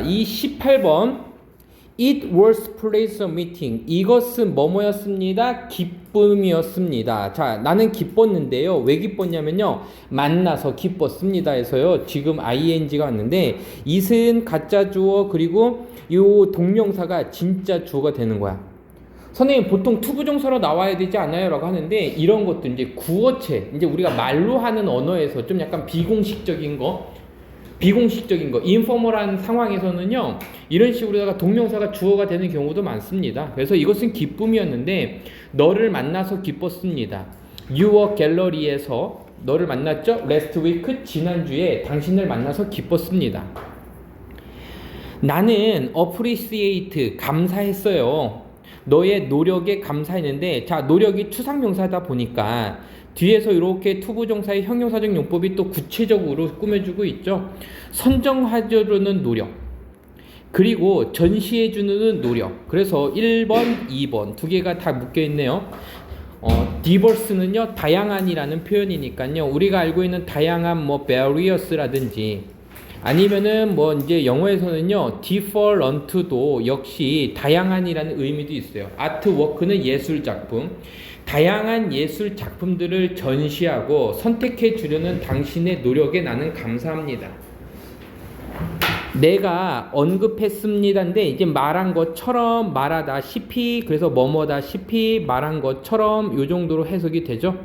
이 18번 It was pleasure meeting. 이것은 뭐뭐였습니다. 기쁨이었습니다. 자, 나는 기뻤는데요. 왜 기뻤냐면요. 만나서 기뻤습니다. 해서요. 지금 ing가 왔는데 it은 가짜 주어 그리고 요 동명사가 진짜 주어가 되는 거야. 선생님 보통 투부정사로 나와야 되지 않아요? 라고 하는데 이런 것도 이제 구어체, 이제 우리가 말로 하는 언어에서 좀 약간 비공식적인 거, 인포멀한 상황에서는요, 이런 식으로다가 동명사가 주어가 되는 경우도 많습니다. 그래서 이것은 기쁨이었는데, 너를 만나서 기뻤습니다. Your Gallery에서 너를 만났죠? Last week, 지난주에 당신을 만나서 기뻤습니다. 나는 appreciate, 감사했어요. 너의 노력에 감사했는데, 자, 노력이 추상명사다 보니까 뒤에서 이렇게 투부정사의 형용사적 용법이 또 구체적으로 꾸며주고 있죠. 선정하려는 노력, 그리고 전시해주는 노력. 그래서 1번, 2번 두 개가 다 묶여있네요. diverse는요, 다양한이라는 표현이니까요. 우리가 알고 있는 다양한 뭐 various라든지 아니면은 뭐 이제 영어에서는요, different도 역시 다양한이라는 의미도 있어요. artwork는 예술 작품. 다양한 예술 작품들을 전시하고 선택해 주려는 당신의 노력에 나는 감사합니다. 내가 언급했습니다인데 이제 말한 것처럼 말하다시피, 그래서 뭐뭐다시피 말한 것처럼 요 정도로 해석이 되죠.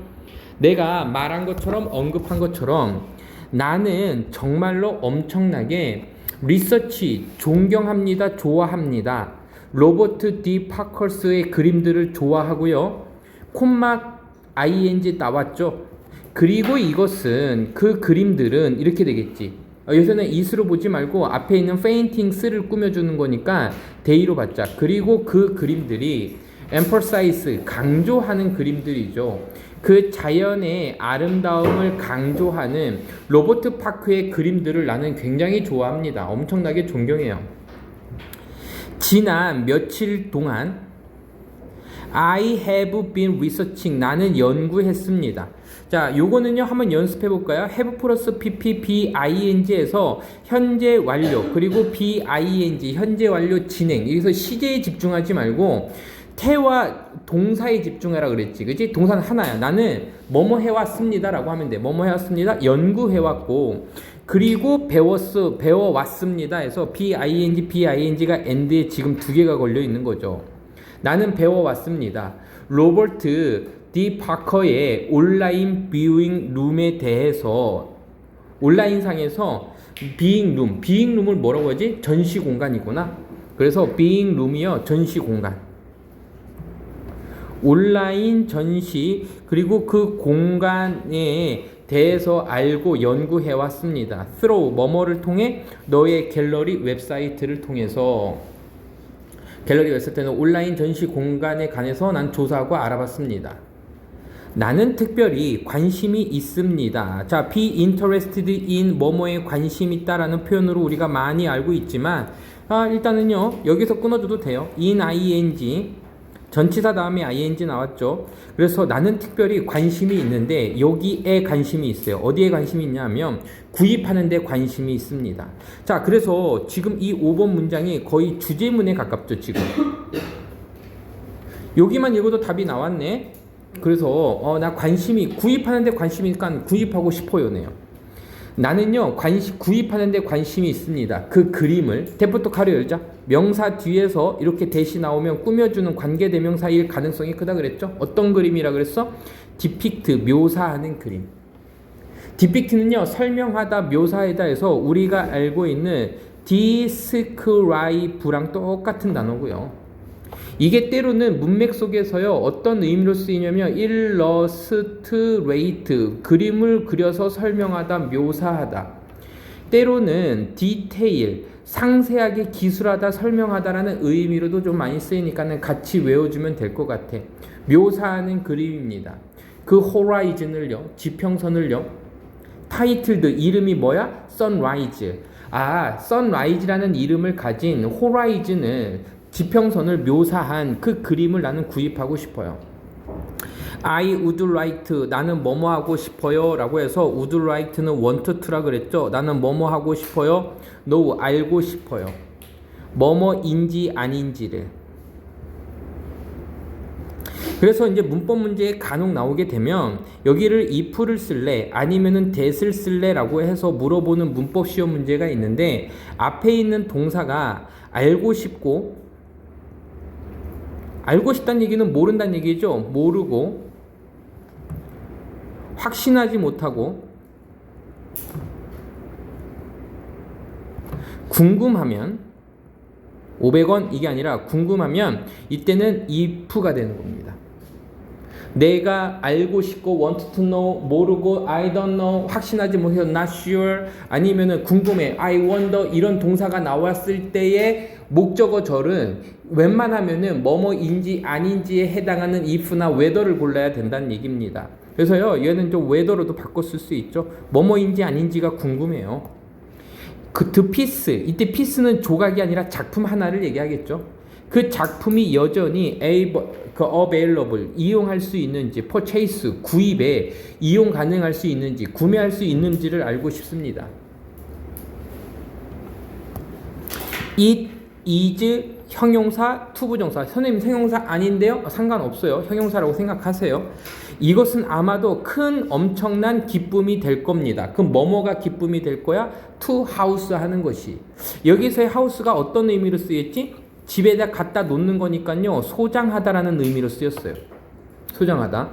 내가 말한 것처럼 언급한 것처럼 나는 정말로 엄청나게 리서치 존경합니다. 좋아합니다. 로버트 D 파커스의 그림들을 좋아하고요. 콤마 ing 나왔죠. 그리고 이것은 그 그림들은 이렇게 되겠지. 여기서는 it으로 보지 말고 앞에 있는 paintings를 꾸며주는 거니까 they로 받자. 그리고 그 그림들이 emphasize, 강조하는 그림들이죠. 그 자연의 아름다움을 강조하는 로버트 파크의 그림들을 나는 굉장히 좋아합니다. 엄청나게 존경해요. 지난 며칠 동안 I have been researching. 나는 연구했습니다. 자, 요거는요, 한번 연습해 볼까요? have 플러스 pp, bing에서 현재 완료, 그리고 bing, 현재 완료 진행. 여기서 시제에 집중하지 말고 태와 동사에 집중하라 그랬지. 그치? 동사는 하나야. 나는 뭐뭐 해왔습니다. 라고 하면 돼. 뭐뭐 해왔습니다. 연구해왔고, 그리고 배워왔습니다. 해서 bing가 end에 지금 두 개가 걸려 있는 거죠. 나는 배워왔습니다. 로버트 D 파커의 온라인 뷰잉 룸에 대해서 온라인상에서 뷰잉 룸을 뭐라고 하지? 전시 공간이구나. 그래서 뷰잉 룸이요, 전시 공간. 온라인 전시, 그리고 그 공간에 대해서 알고 연구해왔습니다. through 뭐뭐를 통해 너의 갤러리 웹사이트를 통해서. 갤러리 웹사이트는 온라인 전시 공간에 관해서 난 조사하고 알아봤습니다. 나는 특별히 관심이 있습니다. 자, be interested in 뭐뭐에 관심 있다라는 표현으로 우리가 많이 알고 있지만 일단은요, 여기서 끊어줘도 돼요. in ing, 전치사 다음에 ing 나왔죠. 그래서 나는 특별히 관심이 있는데 여기에 관심이 있어요. 어디에 관심이 있냐면 구입하는 데 관심이 있습니다. 자, 그래서 지금 이 5번 문장이 거의 주제문에 가깝죠. 지금 여기만 읽어도 답이 나왔네. 그래서 나 관심이, 구입하는 데 관심이니까 구입하고 싶어요네요. 나는요, 구입하는 데 관심이 있습니다. 그 그림을, 대부터 가로 열자. 명사 뒤에서 이렇게 대시 나오면 꾸며주는 관계대명사일 가능성이 크다 그랬죠. 어떤 그림이라 그랬어? 디픽트, 묘사하는 그림. 디픽트는요, 설명하다, 묘사하다 해서 우리가 알고 있는 디스크라이브랑 똑같은 단어고요. 이게 때로는 문맥 속에서요, 어떤 의미로 쓰이냐면 일러스트레이트, 그림을 그려서 설명하다, 묘사하다. 때로는 디테일, 상세하게 기술하다, 설명하다라는 의미로도 좀 많이 쓰이니까는 같이 외워주면 될 것 같아. 묘사하는 그림입니다. 그 호라이즌을요, 지평선을요, 타이틀드, 이름이 뭐야? 선라이즈. 선라이즈라는 이름을 가진 호라이즌을, 지평선을 묘사한 그 그림을 나는 구입하고 싶어요. I would like to, 나는 뭐뭐 하고 싶어요 라고 해서 would like to는 want to라 그랬죠. 나는 뭐뭐 하고 싶어요. No, 알고 싶어요. 뭐뭐인지 아닌지를. 그래서 이제 문법 문제에 간혹 나오게 되면 여기를 if를 쓸래 아니면은 that을 쓸래라고 해서 물어보는 문법 시험 문제가 있는데 앞에 있는 동사가 알고 싶고, 알고 싶다는 얘기는 모른다는 얘기죠. 모르고, 확신하지 못하고, 궁금하면, 500원 이게 아니라 궁금하면 이때는 if가 되는 겁니다. 내가 알고 싶고 want to know, 모르고 I don't know, 확신하지 못해서 not sure, 아니면은 궁금해 I wonder, 이런 동사가 나왔을 때의 목적어절은 웬만하면은 뭐뭐인지 아닌지에 해당하는 if나 whether를 골라야 된다는 얘기입니다. 그래서요, 얘는 좀 whether로도 바꿔 쓸 수 있죠. 뭐뭐인지 아닌지가 궁금해요. the piece, 이때 piece는 조각이 아니라 작품 하나를 얘기하겠죠. 그 작품이 여전히 available, 이용할 수 있는지, purchase, 구입에 이용 가능할 수 있는지, 구매할 수 있는지를 알고 싶습니다. it is 형용사, 투부정사. 선생님 형용사 아닌데요? 상관없어요. 형용사라고 생각하세요. 이것은 아마도 큰 엄청난 기쁨이 될 겁니다. 그럼 뭐뭐가 기쁨이 될 거야? to house 하는 것이. 여기서의 house가 어떤 의미로 쓰였지? 집에다 갖다 놓는 거니까요. 소장하다라는 의미로 쓰였어요. 소장하다.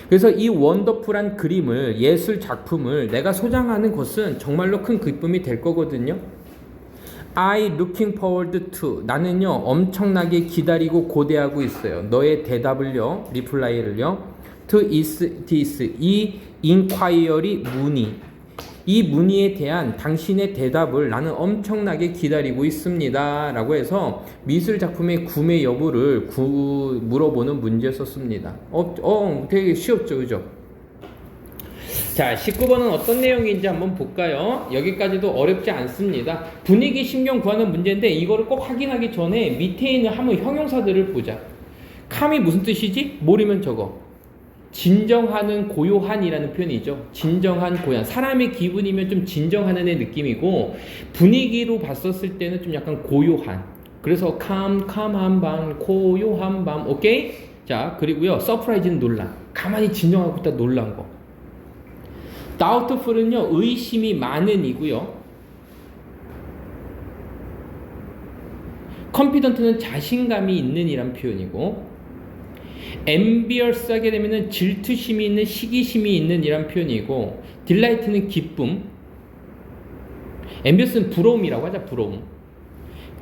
그래서 이 원더풀한 그림을, 예술 작품을 내가 소장하는 것은 정말로 큰 기쁨이 될 거거든요. I looking forward to. 나는요 엄청나게 기다리고 고대하고 있어요. 너의 대답을요, 리플라이를요. To is this. 이 inquiry 문의. 이 문의에 대한 당신의 대답을 나는 엄청나게 기다리고 있습니다. 라고 해서 미술 작품의 구매 여부를 물어보는 문제였었습니다. 되게 쉬웠죠, 그죠? 자, 19번은 어떤 내용인지 한번 볼까요? 여기까지도 어렵지 않습니다. 분위기 신경 구하는 문제인데 이거를 꼭 확인하기 전에 밑에 있는 한번 형용사들을 보자. calm이 무슨 뜻이지? 모르면 저거. 진정하는, 고요한이라는 표현이죠. 진정한, 고요한. 사람의 기분이면 좀 진정하는 애 느낌이고, 분위기로 봤었을 때는 좀 약간 고요한. 그래서 calm한 밤, 고요한 밤. 오케이? 자, 그리고요, surprise는 놀란. 가만히 진정하고 있다 놀란 거. doubtful은요, 의심이 많은 이고요. confident는 자신감이 있는 이란 표현이고, envious 하게 되면은 질투심이 있는, 시기심이 있는 이란 표현이고, delight는 기쁨, envious는 부러움이라고 하자, 부러움.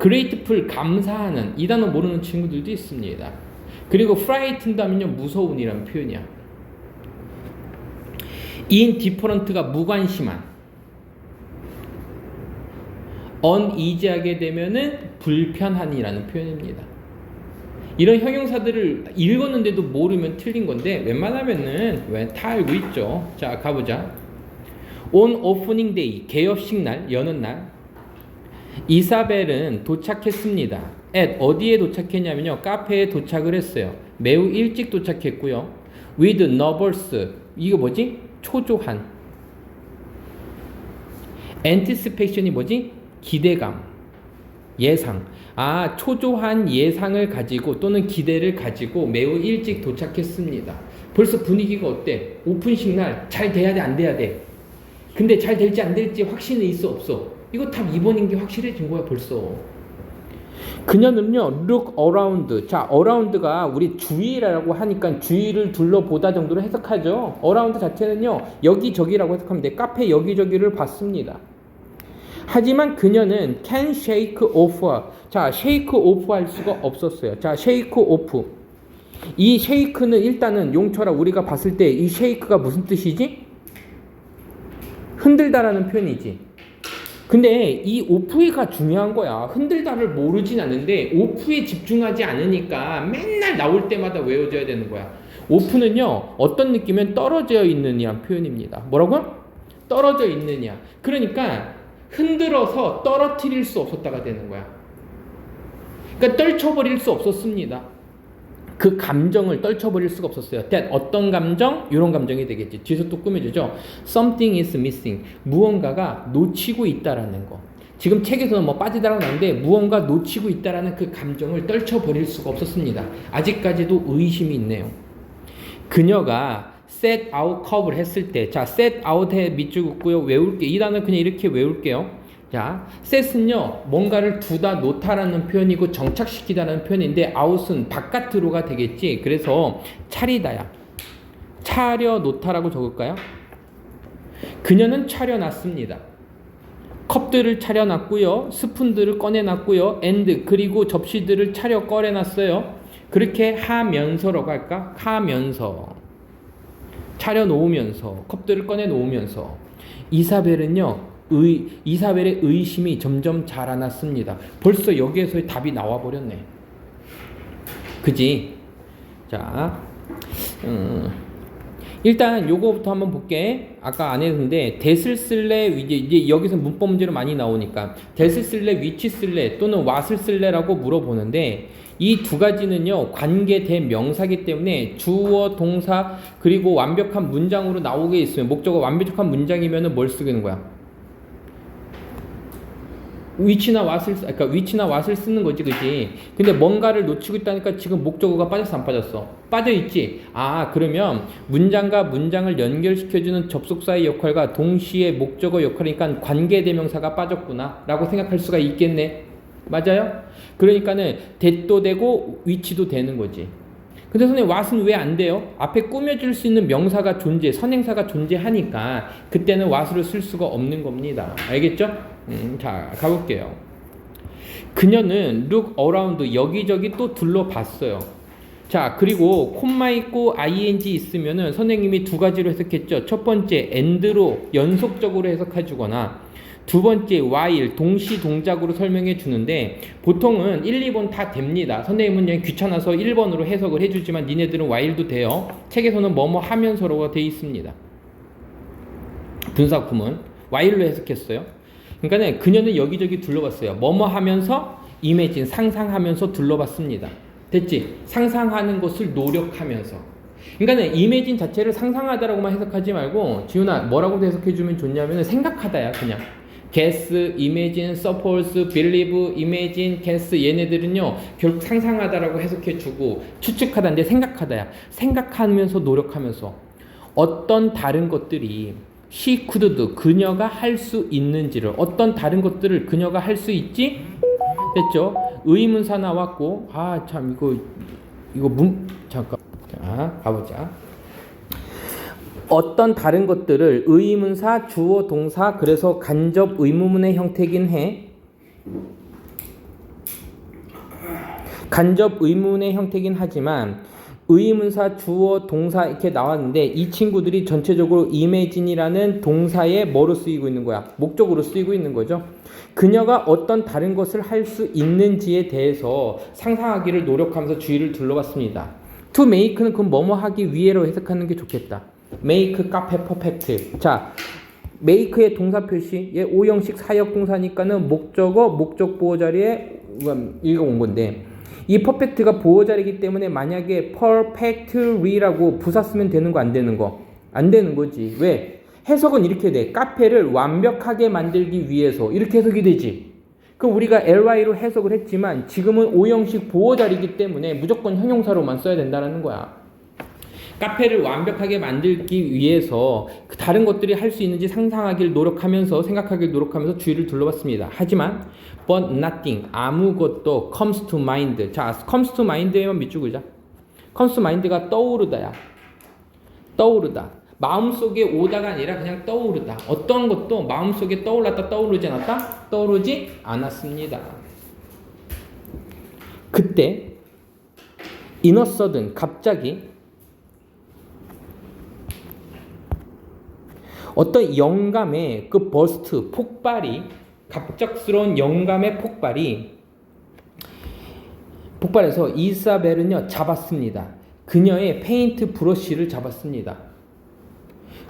grateful, 감사하는, 이 단어 모르는 친구들도 있습니다. 그리고 frightened 하면요, 무서운 이란 표현이야. indifferent가 무관심한, uneasy하게 되면은 불편한이라는 표현입니다. 이런 형용사들을 읽었는데도 모르면 틀린 건데 웬만하면은 다 알고 있죠. 자, 가보자. On opening day, 개업식 날, 여는 날, 이사벨은 도착했습니다. at 어디에 도착했냐면요, 카페에 도착을 했어요. 매우 일찍 도착했고요. with nervous, 이거 뭐지? 초조한. anticipation이 뭐지? 기대감, 예상. 아, 초조한 예상을 가지고 또는 기대를 가지고 매우 일찍 도착했습니다. 벌써 분위기가 어때? 오픈식 날 잘 돼야 돼, 안 돼야 돼? 근데 잘 될지 안 될지 확신은 있어, 없어? 이거 답 2번인 게 확실해진 거야 벌써. 그녀는요 look around. 자, around가 우리 주위라고 하니까 주위를 둘러보다 정도로 해석하죠. around 자체는요 여기저기라고 해석하면 돼. 카페 여기저기를 봤습니다. 하지만 그녀는 can shake off. 자, shake off 할 수가 없었어요. 자, shake off. 이 shake는 일단은 용철아 우리가 봤을 때 이 shake가 무슨 뜻이지? 흔들다라는 표현이지. 근데 이 off가 중요한 거야. 흔들다를 모르진 않는데 off에 집중하지 않으니까 맨날 나올 때마다 외워져야 되는 거야. off는요 어떤 느낌은 떨어져 있느냐는 표현입니다. 뭐라고? 떨어져 있느냐. 그러니까 흔들어서 떨어뜨릴 수 없었다가 되는 거야. 그러니까 떨쳐버릴 수 없었습니다. 그 감정을 떨쳐버릴 수가 없었어요. that 어떤 감정? 이런 감정이 되겠지. 뒤에서 또 꾸며주죠. Something is missing. 무언가가 놓치고 있다라는 거. 지금 책에서는 뭐 빠지다라고 나오는데 무언가 놓치고 있다라는 그 감정을 떨쳐버릴 수가 없었습니다. 아직까지도 의심이 있네요. 그녀가 set out curve를 했을 때, 자, set out에 밑줄 긋고요. 외울게요. 이 단어 그냥 이렇게 외울게요. 자, set은요, 뭔가를 두다 놓다라는 표현이고 정착시키다라는 표현인데 out은 바깥으로가 되겠지. 그래서 차리다야. 차려 놓다라고 적을까요? 그녀는 차려놨습니다. 컵들을 차려놨고요. 스푼들을 꺼내놨고요. 그리고 접시들을 차려 꺼내놨어요. 그렇게 하면서라고 할까? 하면서. 차려놓으면서. 컵들을 꺼내놓으면서. 이사벨의 의심이 점점 자라났습니다. 벌써 여기에서 답이 나와버렸네. 그지? 자, 일단 요거부터 한번 볼게. 아까 안 했는데 대을 쓸래, 이제 여기서 문법 문제로 많이 나오니까 대을 쓸래, which 쓸래 또는 what을 쓸래라고 물어보는데 이 두 가지는요 관계 대명사기 때문에 주어 동사 그리고 완벽한 문장으로 나오게 있으면 목적어 완벽한 문장이면은 뭘 쓰는 거야? which나 what을 쓰는 거지, 그지? 근데 뭔가를 놓치고 있다니까 지금 목적어가 빠졌어, 안 빠졌어? 빠져있지? 아, 그러면 문장과 문장을 연결시켜주는 접속사의 역할과 동시에 목적어 역할이니까 관계대명사가 빠졌구나 라고 생각할 수가 있겠네. 맞아요? 그러니까는 that도 되고 which도 되는 거지. 근데 선생님 what은 왜 안 돼요? 앞에 꾸며줄 수 있는 명사가 선행사가 존재하니까 그때는 what을 쓸 수가 없는 겁니다. 알겠죠? 자, 가볼게요. 그녀는 look around, 여기저기 또 둘러봤어요. 자, 그리고 콤마 있고 ing 있으면은 선생님이 두 가지로 해석했죠. 첫 번째 and로 연속적으로 해석해 주거나 두 번째 while 동시 동작으로 설명해 주는데 보통은 1, 2번 다 됩니다. 선생님은 그냥 귀찮아서 1번으로 해석을 해주지만 니네들은 while도 돼요. 책에서는 뭐뭐 하면서로가 되어 있습니다. 분사구문 while로 해석했어요. 그러니까 그녀는 여기저기 둘러봤어요. 뭐뭐 하면서 imagine 상상하면서 둘러봤습니다. 됐지? 상상하는 것을 노력하면서. 그러니까 imagine 자체를 상상하다라고만 해석하지 말고 지훈아 뭐라고 해석해주면 좋냐면 생각하다야 그냥. guess, imagine, suppose, believe, imagine, guess 얘네들은요 결국 상상하다라고 해석해주고 추측하다인데 생각하다야. 생각하면서 노력하면서 어떤 다른 것들이 she could do, 그녀가 할 수 있는지를 어떤 다른 것들을 그녀가 할 수 있지? 됐죠? 의문사 나왔고 아 참 이거 잠깐 자 가보자. 어떤 다른 것들을 의문사 주어 동사 그래서 간접 의문문의 형태긴 해. 간접 의문의 형태긴 하지만 의문사 주어 동사 이렇게 나왔는데 이 친구들이 전체적으로 imagine이라는 동사에 뭐로 쓰이고 있는 거야? 목적으로 쓰이고 있는 거죠. 그녀가 어떤 다른 것을 할 수 있는지에 대해서 상상하기를 노력하면서 주의를 둘러봤습니다. to make는 그럼 뭐뭐 하기 위해로 해석하는 게 좋겠다. make, 카페, 퍼펙트. 자, make의 동사 표시, 얘 오형식 사역 동사니까는 목적어, 목적 보호 자리에 읽어온 건데 이 퍼펙트가 보호 자리이기 때문에 만약에 perfectly라고 부사 쓰면 되는 거 안 되는 거? 안 되는 거지. 왜? 해석은 이렇게 돼. 카페를 완벽하게 만들기 위해서 이렇게 해석이 되지. 그럼 우리가 ly로 해석을 했지만 지금은 오형식 보호 자리이기 때문에 무조건 형용사로만 써야 된다는 거야. 카페를 완벽하게 만들기 위해서 다른 것들이 할 수 있는지 상상하길 노력하면서 생각하길 노력하면서 주의를 둘러봤습니다. 하지만 but nothing 아무것도 comes to mind. 자, comes to mind에만 밑줄 그자. comes to mind가 떠오르다야. 떠오르다. 마음속에 오다가 아니라 그냥 떠오르다. 어떤 것도 마음속에 떠올랐다 떠오르지 않았다? 떠오르지 않았습니다. 그때 in a sudden 갑자기 어떤 영감의 그 버스트, 폭발이 갑작스러운 영감의 폭발해서 이사벨은요 잡았습니다. 그녀의 페인트 브러쉬를 잡았습니다.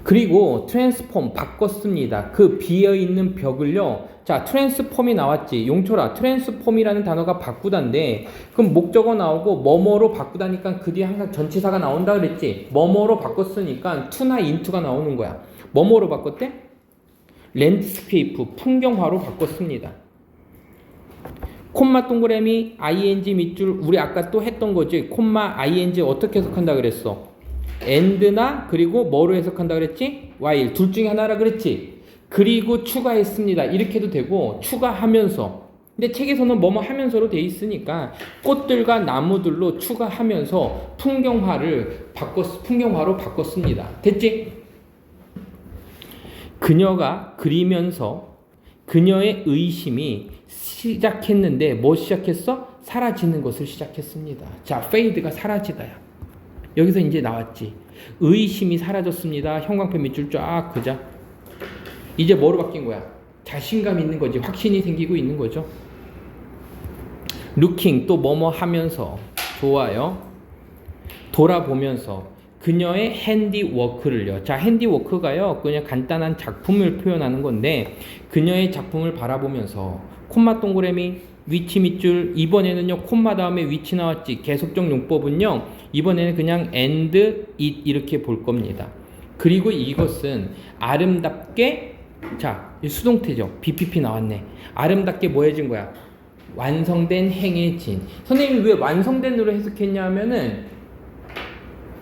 그리고 트랜스폼 바꿨습니다. 그 비어있는 벽을요. 자, 트랜스폼이 나왔지. 용철아, 트랜스폼이라는 단어가 바꾸다인데 그럼 목적어 나오고 뭐뭐로 바꾸다니까 그 뒤에 항상 전치사가 나온다 그랬지. 뭐뭐로 바꿨으니까 to나 into가 나오는 거야. 뭐뭐로 바꿨대? 랜드스케이프, 풍경화로 바꿨습니다. 콤마 동그라미 ing 밑줄 우리 아까 또 했던 거지. 콤마 ing 어떻게 해석한다 그랬어? and나 그리고 뭐로 해석한다 그랬지? while 둘 중에 하나라 그랬지. 그리고 추가했습니다. 이렇게 해도 되고 추가하면서. 근데 책에서는 뭐뭐 하면서로 돼 있으니까 꽃들과 나무들로 추가하면서 풍경화로 바꿨습니다. 됐지? 그녀가 그리면서 그녀의 의심이 시작했는데 뭐 시작했어? 사라지는 것을 시작했습니다. 자, fade가 사라지다야. 여기서 이제 나왔지. 의심이 사라졌습니다. 형광펜 밑줄 쫙 그자. 이제 뭐로 바뀐 거야? 자신감 있는 거지. 확신이 생기고 있는 거죠. looking 또 뭐뭐 하면서 좋아요. 돌아보면서 그녀의 핸디워크를요. 자, 핸디워크가요. 그냥 간단한 작품을 표현하는 건데 그녀의 작품을 바라보면서 콤마 동그라미 위치 밑줄 이번에는요. 콤마 다음에 위치 나왔지. 계속적 용법은요. 이번에는 그냥 and it 이렇게 볼 겁니다. 그리고 이것은 아름답게 자, 수동태죠. BPP 나왔네. 아름답게 뭐 해진 거야? 완성된 행해진. 선생님이 왜 완성된으로 해석했냐면은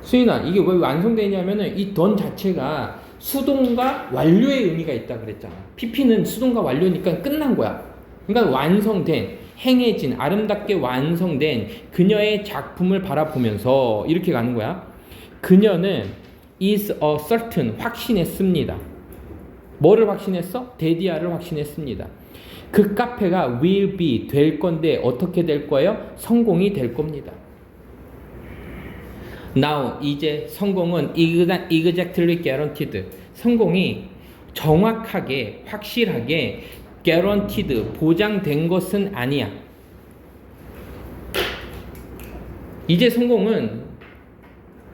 수인아 이게 왜 완성되냐면은 이 던 자체가 수동과 완료의 의미가 있다 그랬잖아. PP는 수동과 완료니까 끝난 거야. 그러니까 완성된 행해진 아름답게 완성된 그녀의 작품을 바라보면서 이렇게 가는 거야. 그녀는 is a certain 확신했습니다. 뭐를 확신했어? 데디아를 확신했습니다. 그 카페가 will be 될 건데 어떻게 될 거예요? 성공이 될 겁니다. Now 이제 성공은 exactly guaranteed. 성공이 정확하게 확실하게 guaranteed 보장된 것은 아니야. 이제 성공은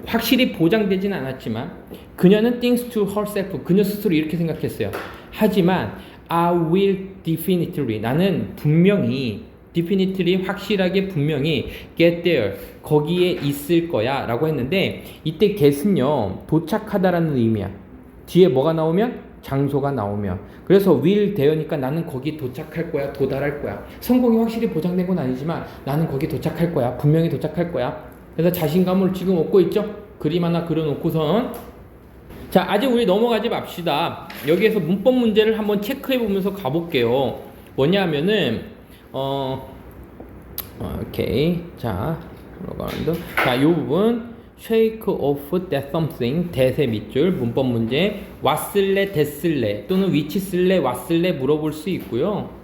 확실히 보장되진 않았지만 그녀는 thinks to herself 그녀 스스로 이렇게 생각했어요. 하지만 I will definitely 나는 분명히 definitely 확실하게 분명히 get there 거기에 있을 거야 라고 했는데 이때 get은요 도착하다라는 의미야. 뒤에 뭐가 나오면 장소가 나오면 그래서 will 되어니까 나는 거기 도착할 거야 도달할 거야. 성공이 확실히 보장된 건 아니지만 나는 거기 도착할 거야 분명히 도착할 거야. 그래서 자신감을 지금 얻고 있죠. 그림 하나 그려놓고선 자 아직 우리 넘어가지 맙시다. 여기에서 문법 문제를 한번 체크해 보면서 가볼게요. 뭐냐면은 오케이 자 요 부분 shake off that something 대세 밑줄 문법 문제 왔을래 됐을래 또는 위치 쓸래 왔을래 물어볼 수 있고요.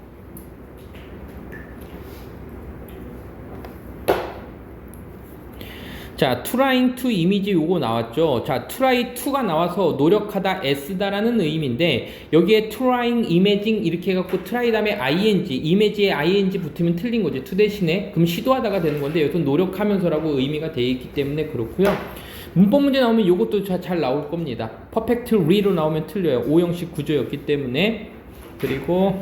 자, trying to 이미지 요거 나왔죠. 자, try to가 나와서 노력하다, 애쓰다라는 의미인데 여기에 trying, imaging 이렇게 해갖고 try 다음에 ing, image에 ing 붙으면 틀린 거죠. to 대신에 그럼 시도하다가 되는 건데 여기서 노력하면서라고 의미가 되어 있기 때문에 그렇고요. 문법 문제 나오면 요것도 잘 나올 겁니다. perfect re로 나오면 틀려요. 오형식 구조였기 때문에. 그리고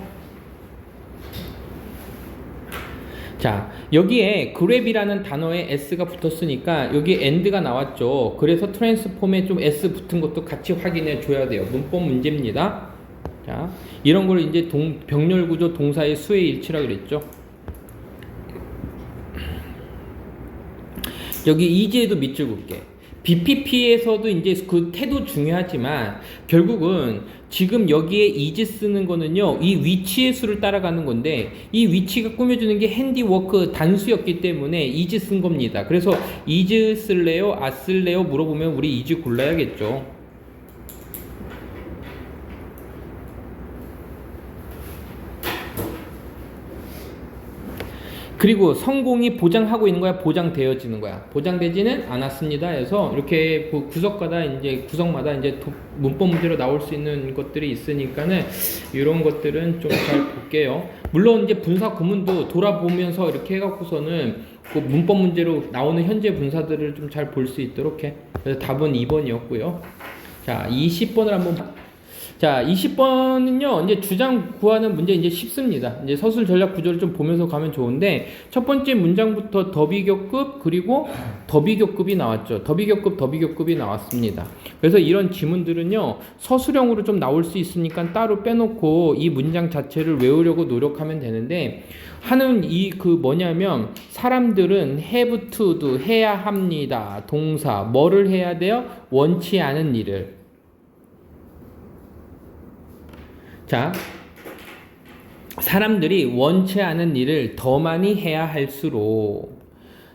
자 여기에 grab이라는 단어에 s가 붙었으니까 여기 and가 나왔죠. 그래서 트랜스폼에 좀 s 붙은 것도 같이 확인해 줘야 돼요. 문법 문제입니다. 자 이런 걸 이제 병렬 구조 동사의 수의 일치라 그랬죠. 여기 이제에도 밑줄 긋게. BPP에서도 이제 그 태도 중요하지만 결국은 지금 여기에 is 쓰는 거는요 이 위치의 수를 따라가는 건데 이 위치가 꾸며주는 게 핸디워크 단수였기 때문에 is 쓴 겁니다. 그래서 is 쓸래요? 쓸래요? 물어보면 우리 is 골라야겠죠. 그리고 성공이 보장하고 있는 거야, 보장되어지는 거야. 보장되지는 않았습니다. 해서 이렇게 구석마다 이제 문법 문제로 나올 수 있는 것들이 있으니까는 이런 것들은 좀 잘 볼게요. 물론 이제 분사 구문도 돌아보면서 이렇게 해갖고서는 그 문법 문제로 나오는 현재 분사들을 좀 잘 볼 수 있도록 해. 그래서 답은 2번이었고요. 자, 20번을 한번 자, 20번은요, 이제 주장 구하는 문제 이제 쉽습니다. 이제 서술 전략 구조를 좀 보면서 가면 좋은데, 첫 번째 문장부터 더비교급, 그리고 더비교급이 나왔죠. 더비교급이 나왔습니다. 그래서 이런 지문들은요, 서술형으로 좀 나올 수 있으니까 따로 빼놓고 이 문장 자체를 외우려고 노력하면 되는데, 하는 뭐냐면, 사람들은 have to do, 해야 합니다. 동사, 뭐를 해야 돼요? 원치 않은 일을. 자, 사람들이 원치 않은 일을 더 많이 해야 할수록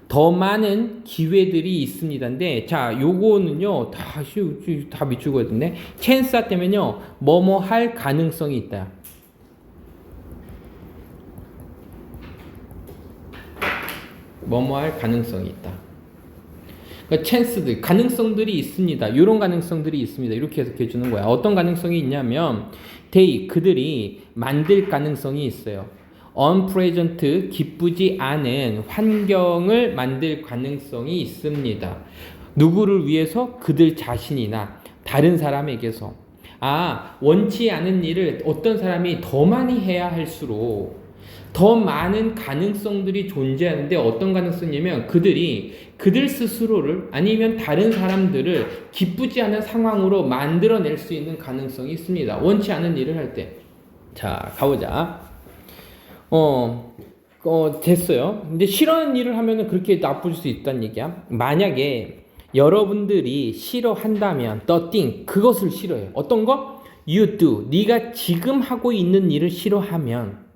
더 많은 기회들이 있습니다인데, 자, 요거는요, 다 밑줄거든요. 찬스 때문에요, 뭐뭐 할 가능성이 있다. 뭐뭐 할 가능성이 있다. 그러니까 찬스들, 가능성들이 있습니다. 이런 가능성들이 있습니다. 이렇게 해석해 주는 거야. 어떤 가능성이 있냐면, 그들이 만들 가능성이 있어요. unpleasant, 기쁘지 않은 환경을 만들 가능성이 있습니다. 누구를 위해서? 그들 자신이나 다른 사람에게서. 원치 않은 일을 어떤 사람이 더 많이 해야 할수록 더 많은 가능성들이 존재하는데, 어떤 가능성이냐면 그들 스스로를 아니면 다른 사람들을 기쁘지 않은 상황으로 만들어낼 수 있는 가능성이 있습니다. 원치 않은 일을 할 때. 자, 가보자. 됐어요. 근데 싫어하는 일을 하면은 그렇게 나쁠 수 있다는 얘기야. 만약에 여러분들이 싫어한다면 the thing, 그것을 싫어해요. 어떤 거? you do, 네가 지금 하고 있는 일을 싫어하면,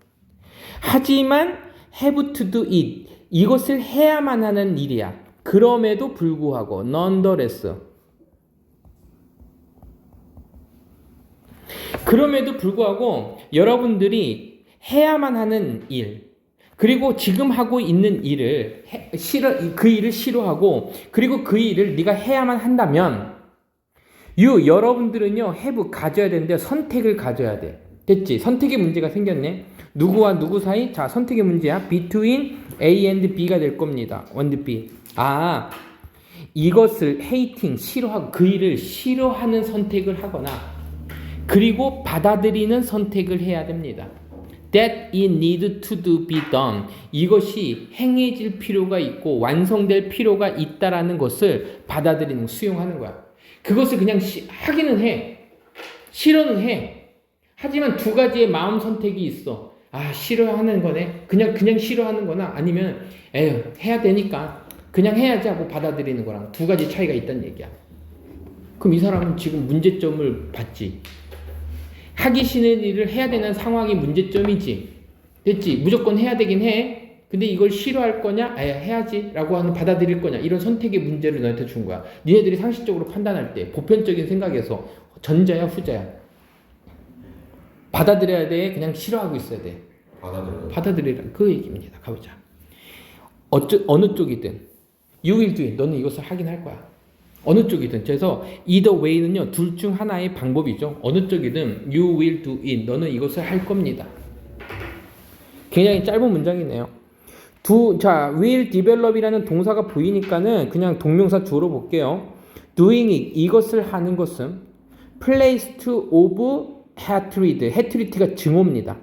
하지만 have to do it, 이것을 해야만 하는 일이야. 그럼에도 불구하고 nonetheless, 그럼에도 불구하고 여러분들이 해야만 하는 일, 그리고 지금 하고 있는 일을 그 일을 싫어하고, 그리고 그 일을 네가 해야만 한다면, 여러분들은요, have, 가져야 되는데 선택을 가져야 돼. 됐지? 선택의 문제가 생겼네. 누구와 누구 사이? 자, 선택의 문제야. between A and B가 될 겁니다. 1 B. 이것을 hating, 싫어하고, 그 일을 싫어하는 선택을 하거나, 그리고 받아들이는 선택을 해야 됩니다. that it need to be done, 이것이 행해질 필요가 있고 완성될 필요가 있다라는 것을 받아들이는, 수용하는 거야. 그것을 그냥 하기는 해. 싫어는 해. 하지만 두 가지의 마음 선택이 있어. 싫어하는 거네. 그냥 싫어하는 거나, 아니면 해야 되니까 그냥 해야지 하고 받아들이는 거랑 두 가지 차이가 있다는 얘기야. 그럼 이 사람은 지금 문제점을 봤지. 하기 싫은 일을 해야 되는 상황이 문제점이지. 됐지? 무조건 해야 되긴 해. 근데 이걸 싫어할 거냐? 해야지 라고 하는, 받아들일 거냐? 이런 선택의 문제를 너한테 준 거야. 니네들이 상식적으로 판단할 때 보편적인 생각에서 전자야 후자야? 받아들여야 돼? 그냥 싫어하고 있어야 돼? 받아들이라, 그 얘기입니다. 가보자. 어느 쪽이든 you will do it, 너는 이것을 하긴 할 거야. 어느 쪽이든. 그래서 either way는요, 둘 중 하나의 방법이죠. 어느 쪽이든 you will do it, 너는 이것을 할 겁니다. 굉장히 짧은 문장이네요. will develop이라는 동사가 보이니까는 그냥 동명사 주어로 볼게요. doing it, 이것을 하는 것은 place to of hatred, hatred가 증오입니다.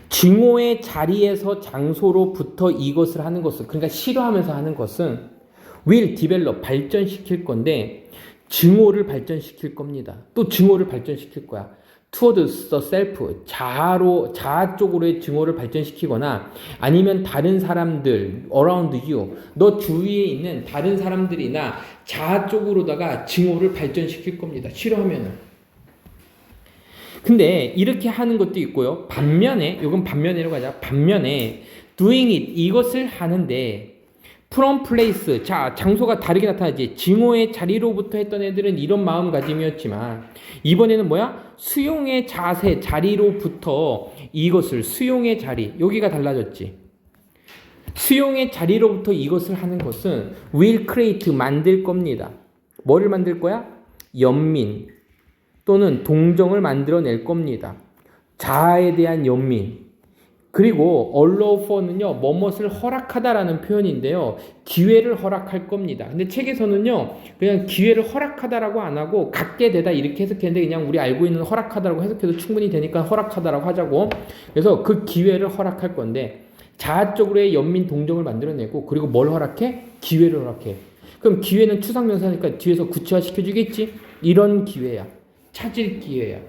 증오의 자리에서, 장소로부터 이것을 하는 것은, 그러니까 싫어하면서 하는 것은 will develop, 발전시킬 건데, 증오를 발전시킬 겁니다. 또 증오를 발전시킬 거야. towards the self, 자아 쪽으로의 증오를 발전시키거나, 아니면 다른 사람들, around you, 너 주위에 있는 다른 사람들이나 자아 쪽으로다가 증오를 발전시킬 겁니다. 싫어하면은. 근데 이렇게 하는 것도 있고요. 반면에, 이건 반면이라고 하자. 반면에 doing it, 이것을 하는데 from place, 자, 장소가 다르게 나타나지. 증오의 자리로부터 했던 애들은 이런 마음가짐이었지만, 이번에는 뭐야? 수용의 자세, 자리로부터 이것을, 수용의 자리, 여기가 달라졌지. 수용의 자리로부터 이것을 하는 것은 will create, 만들 겁니다. 뭐를 만들 거야? 연민 또는 동정을 만들어낼 겁니다. 자아에 대한 연민, 그리고 allow for는요, 뭐뭇을 허락하다라는 표현인데요, 기회를 허락할 겁니다. 근데 책에서는요, 그냥 기회를 허락하다라고 안 하고 갖게 되다 이렇게 해석했는데 그냥 우리 알고 있는 허락하다라고 해석해도 충분히 되니까 허락하다라고 하자고. 그래서 그 기회를 허락할 건데 자아적으로의 연민 동정을 만들어내고 그리고 뭘 허락해? 기회를 허락해. 그럼 기회는 추상명사니까 뒤에서 구체화 시켜주겠지? 이런 기회야. 찾을 기회야.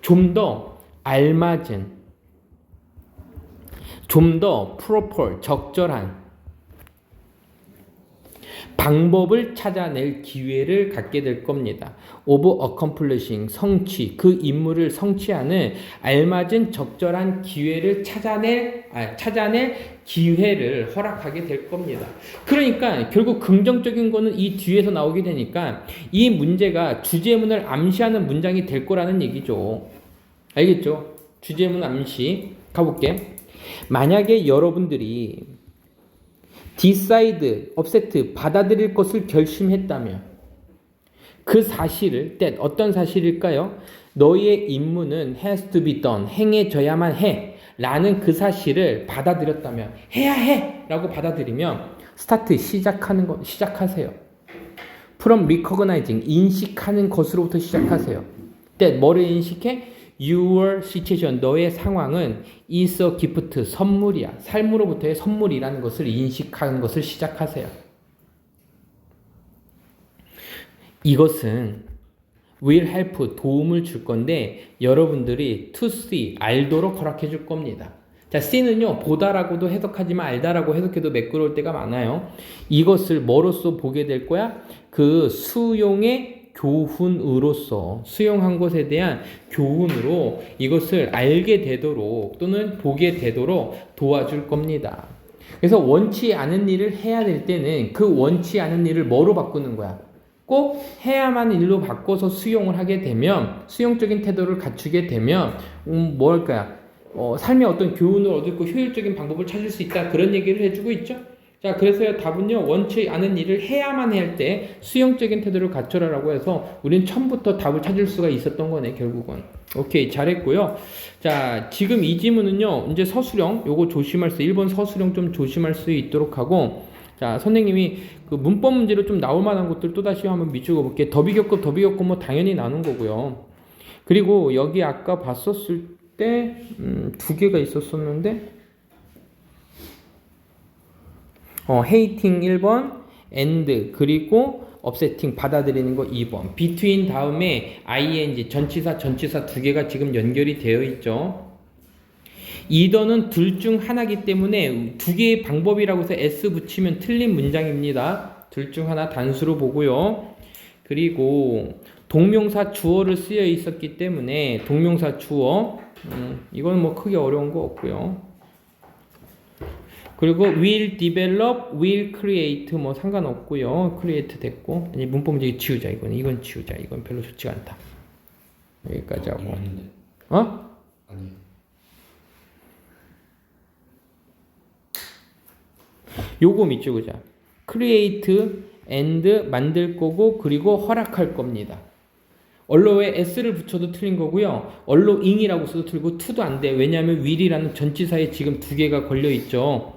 좀 더 알맞은, 좀 더 proper, 적절한 방법을 찾아낼 기회를 갖게 될 겁니다. of accomplishing, 성취, 그 임무를 성취하는 알맞은 적절한 기회를 찾아낼 기회를 허락하게 될 겁니다. 그러니까 결국 긍정적인 거는 이 뒤에서 나오게 되니까 이 문제가 주제문을 암시하는 문장이 될 거라는 얘기죠. 알겠죠? 주제문 암시. 가볼게. 만약에 여러분들이 decide, upset, 받아들일 것을 결심했다면 그 사실을, 어떤 사실일까요? 너의 임무는 has to be done, 행해져야만 해 라는 그 사실을 받아들였다면, 해야 해 라고 받아들이면 start, 시작하세요. from recognizing, 인식하는 것으로부터 시작하세요. 뭐를 인식해? Your situation, 너의 상황은 is a gift, 선물이야. 삶으로부터의 선물이라는 것을 인식하는 것을 시작하세요. 이것은 will help, 도움을 줄 건데 여러분들이 to see, 알도록 허락해 줄 겁니다. 자, see는요, 보다라고도 해석하지만 알다라고 해석해도 매끄러울 때가 많아요. 이것을 뭐로써 보게 될 거야? 그 수용의 교훈으로서, 수용한 것에 대한 교훈으로 이것을 알게 되도록 또는 보게 되도록 도와줄 겁니다. 그래서 원치 않은 일을 해야 될 때는 그 원치 않은 일을 뭐로 바꾸는 거야? 꼭 해야만 일로 바꿔서 수용을 하게 되면, 수용적인 태도를 갖추게 되면 뭐랄까요? 삶의 어떤 교훈을 얻고 효율적인 방법을 찾을 수 있다, 그런 얘기를 해주고 있죠. 자, 그래서 답은요, 원치 않은 일을 해야만 할 때 수용적인 태도를 갖춰라라고 해서 우린 처음부터 답을 찾을 수가 있었던 거네, 결국은. 오케이, 잘했고요. 자, 지금 이 지문은요, 이제 서술형, 요거 조심할 수, 1번 서술형 좀 조심할 수 있도록 하고, 자, 선생님이 그 문법 문제로 좀 나올 만한 것들 또다시 한번 미주어 볼게. 더비교급 뭐 당연히 나눈 거고요. 그리고 여기 아까 봤었을 때, 두 개가 있었었는데, hating 1번, and, 그리고 upsetting, 받아들이는 거 2번. between 다음에 ing, 전치사 두 개가 지금 연결이 되어 있죠. either는 둘 중 하나이기 때문에 두 개의 방법이라고 해서 s 붙이면 틀린 문장입니다. 둘 중 하나 단수로 보고요. 그리고 동명사 주어를 쓰여 있었기 때문에 동명사 주어, 이건 뭐 크게 어려운 거 없고요. 그리고 will develop, will create 뭐 상관없고요. create 됐고, 아니 문법 문제 지우자. 이건 지우자. 이건 별로 좋지가 않다. 여기까지 하고. 아니. 요거 밑줄 그자. create and 만들 거고, 그리고 허락할 겁니다. allow에 s를 붙여도 틀린 거고요. allowing이라고 써도 틀리고 to도 안 돼. 왜냐하면 will이라는 전치사에 지금 두 개가 걸려 있죠.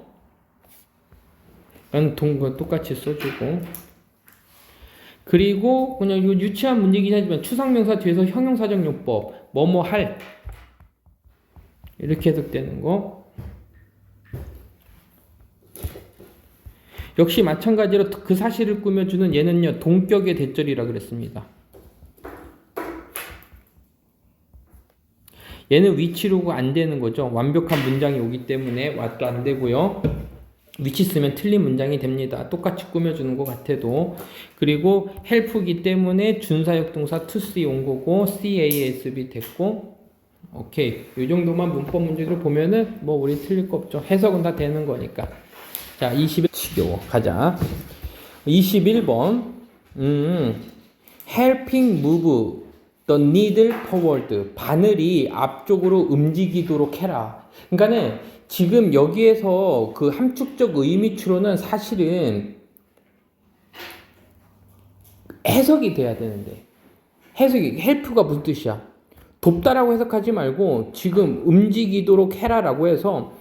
랑 똑같이 써주고, 그리고 그냥 이거 유치한 문제긴 하지만 추상명사 뒤에서 형용사적 용법, 뭐뭐 할, 이렇게 해석되는 거. 역시 마찬가지로 그 사실을 꾸며주는 얘는요, 동격의 대절이라 그랬습니다. 얘는 위치로가 안 되는 거죠. 완벽한 문장이 오기 때문에 와도 안 되고요. 위치 쓰면 틀린 문장이 됩니다. 똑같이 꾸며주는 것 같아도. 그리고 help기 때문에 준사역 동사 to see 온 거고, CASB 됐고, 오케이. 이 정도만 문법 문제로 보면은 뭐 우리 틀릴 거 없죠. 해석은 다 되는 거니까. 자, 21 지겨워. 가자. 21번. helping move the needle forward. 바늘이 앞쪽으로 움직이도록 해라. 그러니까는 지금 여기에서 그 함축적 의미 추론은 사실은 해석이 돼야 되는데, 해석이, help가 무슨 뜻이야? 돕다라고 해석하지 말고 지금 움직이도록 해라라고 해서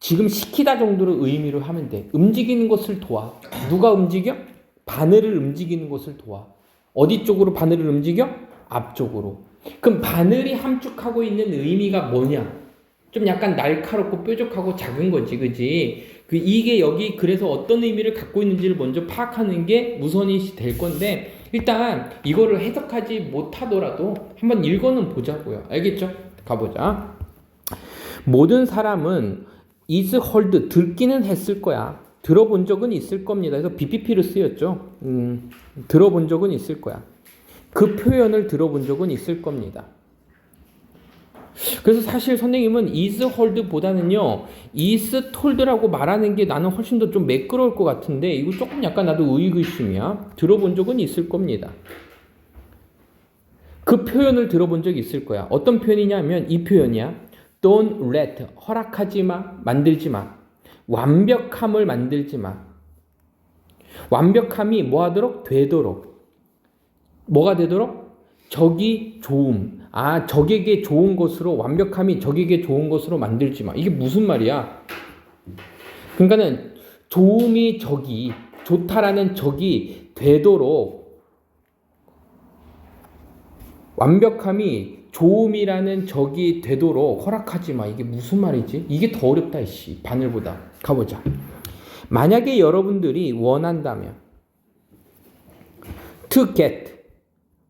지금 시키다 정도로 의미로 하면 돼. 움직이는 것을 도와. 누가 움직여? 바늘을 움직이는 것을 도와. 어디 쪽으로 바늘을 움직여? 앞쪽으로. 그럼 바늘이 함축하고 있는 의미가 뭐냐? 좀 약간 날카롭고 뾰족하고 작은 거지, 그지? 이게 여기 그래서 어떤 의미를 갖고 있는지를 먼저 파악하는 게 우선이 될 건데, 일단 이거를 해석하지 못하더라도 한번 읽어는 보자고요. 알겠죠? 가보자. 모든 사람은 is heard, 듣기는 했을 거야. 들어본 적은 있을 겁니다. 그래서 BPP로 쓰였죠. 들어본 적은 있을 거야. 그 표현을 들어본 적은 있을 겁니다. 그래서 사실 선생님은 is heard보다는요 is told라고 말하는 게 나는 훨씬 더 좀 매끄러울 것 같은데 이거 조금 약간 나도 의구심이야. 들어본 적은 있을 겁니다. 그 표현을 들어본 적이 있을 거야. 어떤 표현이냐면 이 표현이야. Don't let, 허락하지 마, 만들지 마. 완벽함을 만들지 마. 완벽함이 뭐 하도록? 되도록. 뭐가 되도록? 적이 좋음. 적에게 좋은 것으로, 완벽함이 적에게 좋은 것으로 만들지 마. 이게 무슨 말이야? 그러니까는 좋음이 적이, 좋다라는 적이 되도록 완벽함이 좋음이라는 적이 되도록 허락하지 마. 이게 무슨 말이지? 이게 더 어렵다, 이씨. 바늘보다. 가보자. 만약에 여러분들이 원한다면 to get,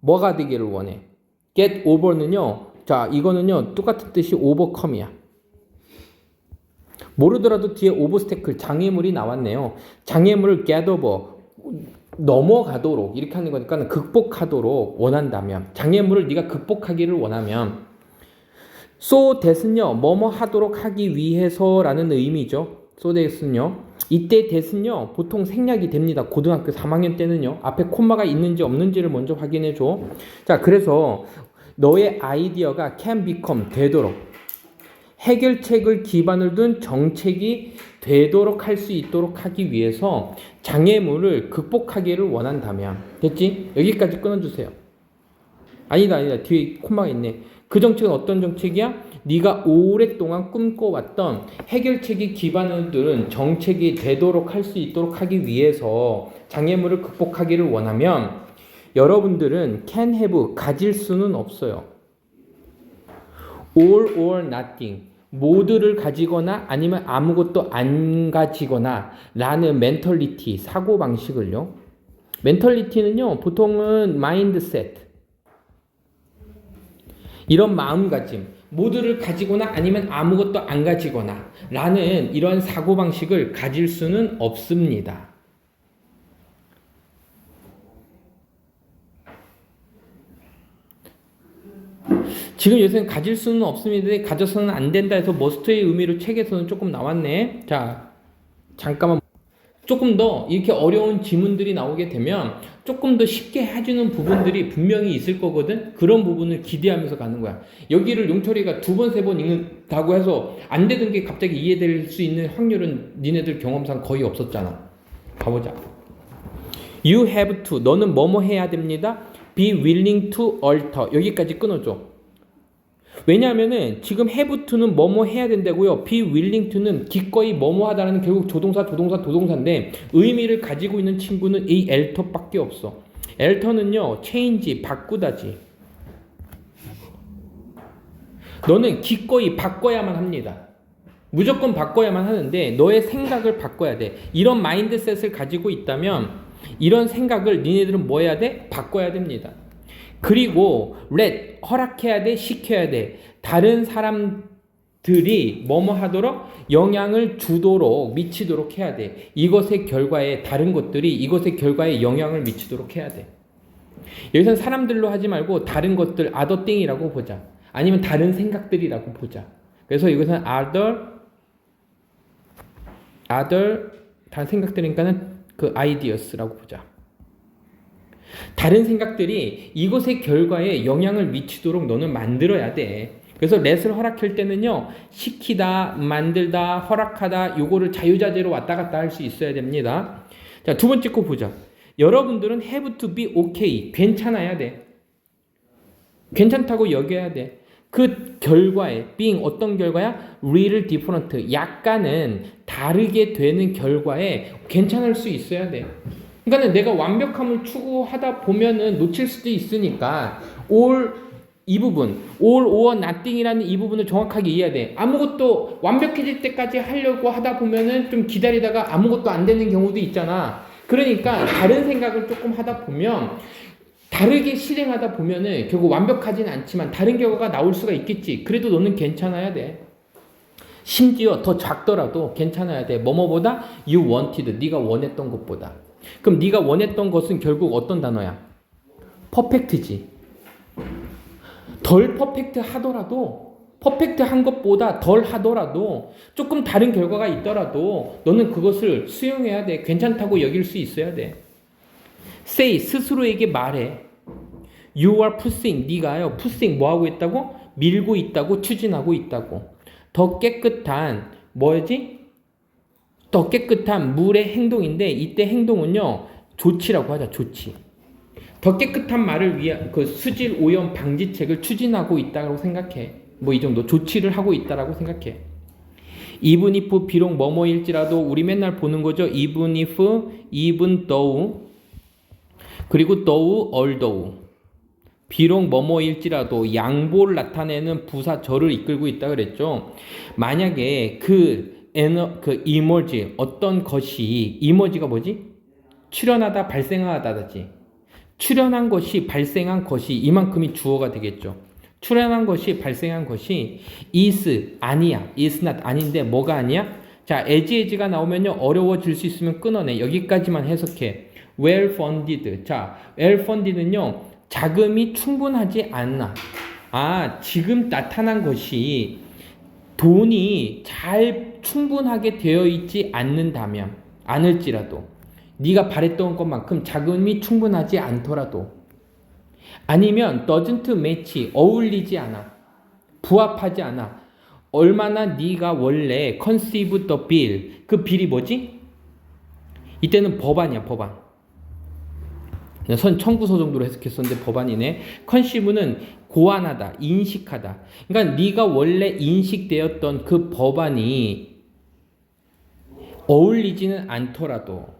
뭐가 되기를 원해? get over는요. 자, 이거는요. 똑같은 뜻이 overcome이야. 모르더라도 뒤에 overstackle, 장애물이 나왔네요. 장애물을 get over, 넘어가도록 이렇게 하는 거니까 극복하도록 원한다면, 장애물을 네가 극복하기를 원하면, so that은요. 뭐뭐 하도록 하기 위해서라는 의미죠. so that은요. 이때 that은요. 보통 생략이 됩니다. 고등학교 3학년 때는요. 앞에 콤마가 있는지 없는지를 먼저 확인해 줘. 자, 그래서 너의 아이디어가 can become, 되도록, 해결책을 기반을 둔 정책이 되도록 할 수 있도록 하기 위해서 장애물을 극복하기를 원한다면, 됐지? 여기까지 끊어주세요. 아니다. 뒤에 콤마가 있네. 그 정책은 어떤 정책이야? 네가 오랫동안 꿈꿔왔던 해결책이 기반을 둔 정책이 되도록 할 수 있도록 하기 위해서 장애물을 극복하기를 원하면 여러분들은 can have, 가질 수는 없어요. all or nothing, 모두를 가지거나 아니면 아무것도 안 가지거나 라는 멘털리티, 사고방식을요. 멘털리티는요 보통은 mindset, 이런 마음가짐, 모두를 가지거나 아니면 아무것도 안 가지거나 라는 이런 사고방식을 가질 수는 없습니다. 지금 요새는 가질 수는 없습니다. 가져서는 안 된다 해서 머스트의 의미로 책에서는 조금 나왔네. 자, 잠깐만. 조금 더 이렇게 어려운 지문들이 나오게 되면 조금 더 쉽게 해주는 부분들이 분명히 있을 거거든. 그런 부분을 기대하면서 가는 거야. 여기를 용철이가 2번, 3번 읽는다고 해서 안 되던 게 갑자기 이해될 수 있는 확률은 니네들 경험상 거의 없었잖아. 가보자. You have to, 너는 뭐뭐 해야 됩니다. Be willing to alter. 여기까지 끊어줘. 왜냐하면은 지금 have to는 뭐뭐 해야 된다고요. be willing to는 기꺼이 뭐뭐 하다라는 결국 조동사인데 의미를 가지고 있는 친구는 이 alter밖에 없어. alter는요 change, 바꾸다지. 너는 기꺼이 바꿔야만 합니다. 무조건 바꿔야만 하는데 너의 생각을 바꿔야 돼. 이런 마인드셋을 가지고 있다면 이런 생각을 니네들은 뭐 해야 돼? 바꿔야 됩니다. 그리고 let, 허락해야 돼, 시켜야 돼. 다른 사람들이 뭐뭐 하도록 영향을 주도록, 미치도록 해야 돼. 이것의 결과에 다른 것들이 이것의 결과에 영향을 미치도록 해야 돼. 여기서는 사람들로 하지 말고 다른 것들, other thing이라고 보자. 아니면 다른 생각들이라고 보자. 그래서 이것은 다른 생각들이니까는 그 ideas라고 보자. 다른 생각들이 이것의 결과에 영향을 미치도록 너는 만들어야 돼. 그래서 let을 허락할 때는요, 시키다, 만들다, 허락하다, 요거를 자유자재로 왔다 갔다 할 수 있어야 됩니다. 자, 두 번째 거 보자. 여러분들은 have to be okay, 괜찮아야 돼. 괜찮다고 여겨야 돼. 그 결과에 being 어떤 결과야? real different 약간은 다르게 되는 결과에 괜찮을 수 있어야 돼. 그러니까 내가 완벽함을 추구하다 보면은 놓칠 수도 있으니까 all 이 부분 all or nothing이라는 이 부분을 정확하게 이해해야 돼. 아무것도 완벽해질 때까지 하려고 하다 보면은 좀 기다리다가 아무것도 안 되는 경우도 있잖아. 그러니까 다른 생각을 조금 하다 보면 다르게 실행하다 보면은 결국 완벽하진 않지만 다른 결과가 나올 수가 있겠지. 그래도 너는 괜찮아야 돼. 심지어 더 작더라도 괜찮아야 돼. 뭐뭐보다 you wanted 네가 원했던 것보다. 그럼 네가 원했던 것은 결국 어떤 단어야? 퍼펙트지. 덜 퍼펙트 하더라도 퍼펙트 한 것보다 덜 하더라도 조금 다른 결과가 있더라도 너는 그것을 수용해야 돼. 괜찮다고 여길 수 있어야 돼. say 스스로에게 말해. You are pushing 네가요 pushing 뭐 하고 있다고? 밀고 있다고 추진하고 있다고. 더 깨끗한 뭐지? 더 깨끗한 물의 행동인데 이때 행동은요 조치라고 하자. 조치. 더 깨끗한 말을 위한 그 수질 오염 방지책을 추진하고 있다고 생각해. 뭐 이 정도 조치를 하고 있다라고 생각해. even if 비록 뭐뭐일지라도 우리 맨날 보는 거죠. even if, even though 그리고 though, although 비록 뭐뭐일지라도 양보를 나타내는 부사절을 이끌고 있다 그랬죠. 만약에 그 emerge 어떤 것이 emerge가 뭐지? 출현하다 발생하다지. 출현한 것이 발생한 것이 이만큼이 주어가 되겠죠. 출현한 것이 발생한 것이 is 아니야. is not 아닌데 뭐가 아니야? 자, as가 나오면요 어려워질 수 있으면 끊어내. 여기까지만 해석해. well funded. 자, well funded는요 자금이 충분하지 않나. 아, 지금 나타난 것이 돈이 잘 충분하게 되어 있지 않는다면 않을지라도 네가 바랬던 것만큼 자금이 충분하지 않더라도 아니면 doesn't match 어울리지 않아. 부합하지 않아. 얼마나 네가 원래 conceive the bill 그 빌이 뭐지? 이때는 법안이야. 법안. 선 청구서 정도로 해석했었는데 법안이네. conceive는 고안하다, 인식하다. 그러니까 네가 원래 인식되었던 그 법안이 어울리지는 않더라도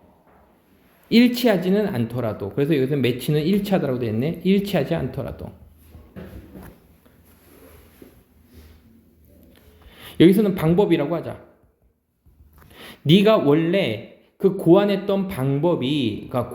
일치하지는 않더라도 그래서 여기서 매치는 일치하다라고 되어 있네. 일치하지 않더라도 여기서는 방법이라고 하자. 네가 원래 그 고안했던 방법이 그러니까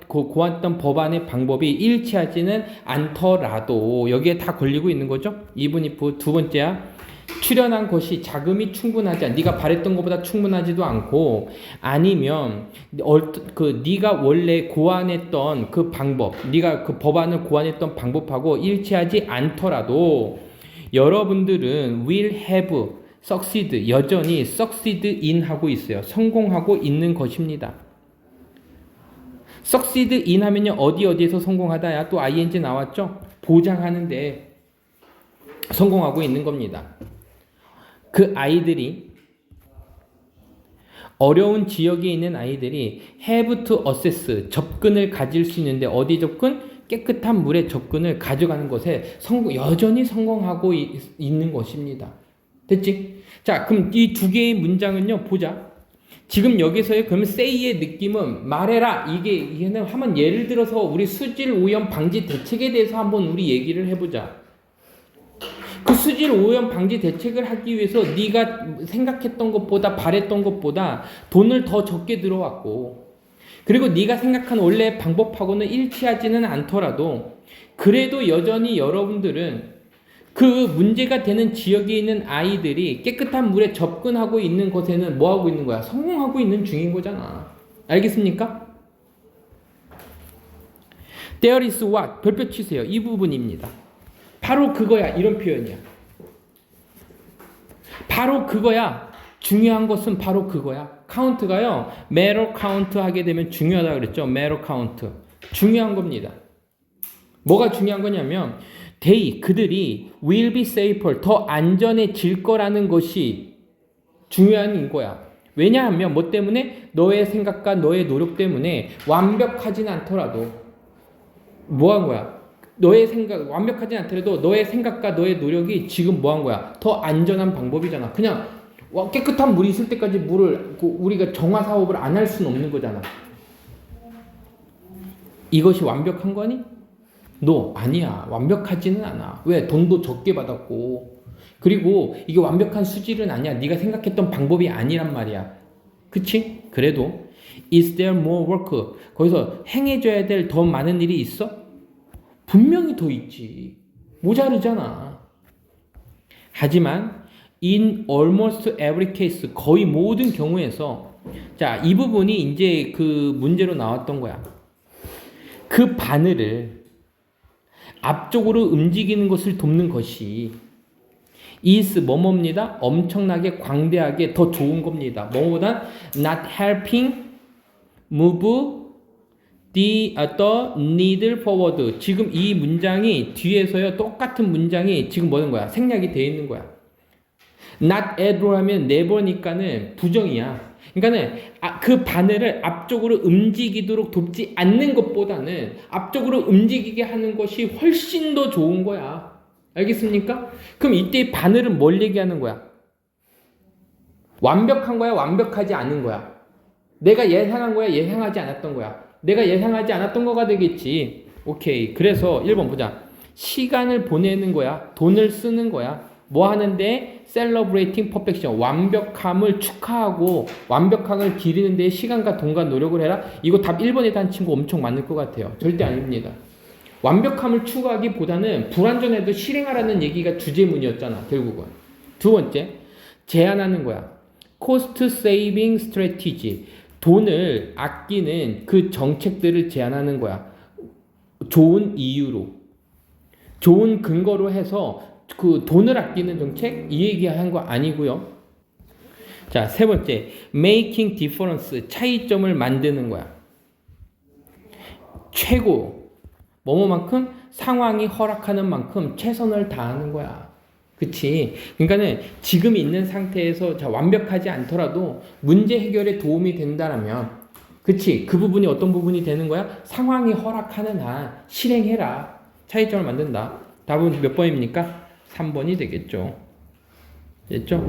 고안했던 법안의 방법이 일치하지는 않더라도 여기에 다 걸리고 있는 거죠. even if 두 번째야. 출현한 것이 자금이 충분하지 않아. 네가 바랬던 것보다 충분하지도 않고 아니면 네가 원래 고안했던 그 방법, 네가 그 법안을 고안했던 방법하고 일치하지 않더라도 여러분들은 will have succeed 여전히 succeed in 하고 있어요. 성공하고 있는 것입니다. succeed in 하면요 어디에서 성공하다야 또 ing 나왔죠. 보장하는데 성공하고 있는 겁니다. 그 아이들이 어려운 지역에 있는 아이들이 have to access 접근을 가질 수 있는데 어디 접근? 깨끗한 물에 접근을 가져가는 것에 여전히 성공하고 있는 것입니다. 됐지? 자, 그럼 이 두 개의 문장은요 보자. 지금 여기서의 그러면 say의 느낌은 말해라. 이게는 한번 예를 들어서 우리 수질 오염 방지 대책에 대해서 한번 우리 얘기를 해보자. 그 수질 오염 방지 대책을 하기 위해서 네가 생각했던 것보다 바랬던 것보다 돈을 더 적게 들어왔고 그리고 네가 생각한 원래 방법하고는 일치하지는 않더라도 그래도 여전히 여러분들은 그 문제가 되는 지역에 있는 아이들이 깨끗한 물에 접근하고 있는 것에는 뭐 하고 있는 거야? 성공하고 있는 중인 거잖아. 알겠습니까? There is what? 별표 치세요. 이 부분입니다. 바로 그거야. 이런 표현이야. 바로 그거야. 중요한 것은 바로 그거야. 카운트가요. matter count 하게 되면 중요하다 그랬죠. matter count. 중요한 겁니다. 뭐가 중요한 거냐면 그들이 will be safer. 더 안전해질 거라는 것이 중요한 거야. 왜냐하면 뭐 때문에? 너의 생각과 너의 노력 때문에 완벽하진 않더라도 뭐 한 거야? 너의 생각, 완벽하지 않더라도 너의 생각과 너의 노력이 지금 뭐 한 거야? 더 안전한 방법이잖아. 그냥 깨끗한 물이 있을 때까지 물을 우리가 정화 사업을 안 할 수는 없는 거잖아. 이것이 완벽한 거니? 너 아니야. 완벽하지는 않아. 왜? 돈도 적게 받았고 그리고 이게 완벽한 수질은 아니야. 네가 생각했던 방법이 아니란 말이야. 그치? 그래도 Is there more work? 거기서 행해줘야 될 더 많은 일이 있어? 분명히 더 있지. 모자르잖아. 하지만 in almost every case 거의 모든 경우에서 자, 이 부분이 이제 그 문제로 나왔던 거야. 그 바늘을 앞쪽으로 움직이는 것을 돕는 것이 is 뭐뭐입니다. 엄청나게 광대하게 더 좋은 겁니다. 뭐보다 not helping move the needle forward. 지금 이 문장이 뒤에서요 똑같은 문장이 지금 뭐는 거야? 생략이 되어 있는 거야. not at all 하면 never니까는 부정이야. 그러니까는 그 바늘을 앞쪽으로 움직이도록 돕지 않는 것보다는 앞쪽으로 움직이게 하는 것이 훨씬 더 좋은 거야. 알겠습니까? 그럼 이때 바늘은 뭘 얘기하는 거야? 완벽한 거야? 완벽하지 않은 거야? 내가 예상한 거야? 예상하지 않았던 거야? 내가 예상하지 않았던 거가 되겠지. 오케이. 그래서 1번 보자. 시간을 보내는 거야? 돈을 쓰는 거야? 뭐 하는데? celebrating perfection. 완벽함을 축하하고 완벽함을 기리는 데 시간과 돈과 노력을 해라? 이거 답 1번에 단 친구 엄청 많을 것 같아요. 절대 아닙니다. 완벽함을 추구하기보다는 불완전해도 실행하라는 얘기가 주제문이었잖아. 결국은. 두 번째, 제안하는 거야. cost saving strategy. 돈을 아끼는 그 정책들을 제안하는 거야. 좋은 이유로. 좋은 근거로 해서 그 돈을 아끼는 정책? 이 얘기한 거 아니고요. 자, 세 번째, making difference. 차이점을 만드는 거야. 최고. 뭐뭐만큼 상황이 허락하는 만큼 최선을 다하는 거야. 그치? 그러니까는 지금 있는 상태에서 자, 완벽하지 않더라도 문제 해결에 도움이 된다라면, 그치? 그 부분이 어떤 부분이 되는 거야? 상황이 허락하는 한 실행해라. 차이점을 만든다. 답은 몇 번입니까? 3번이 되겠죠. 됐죠?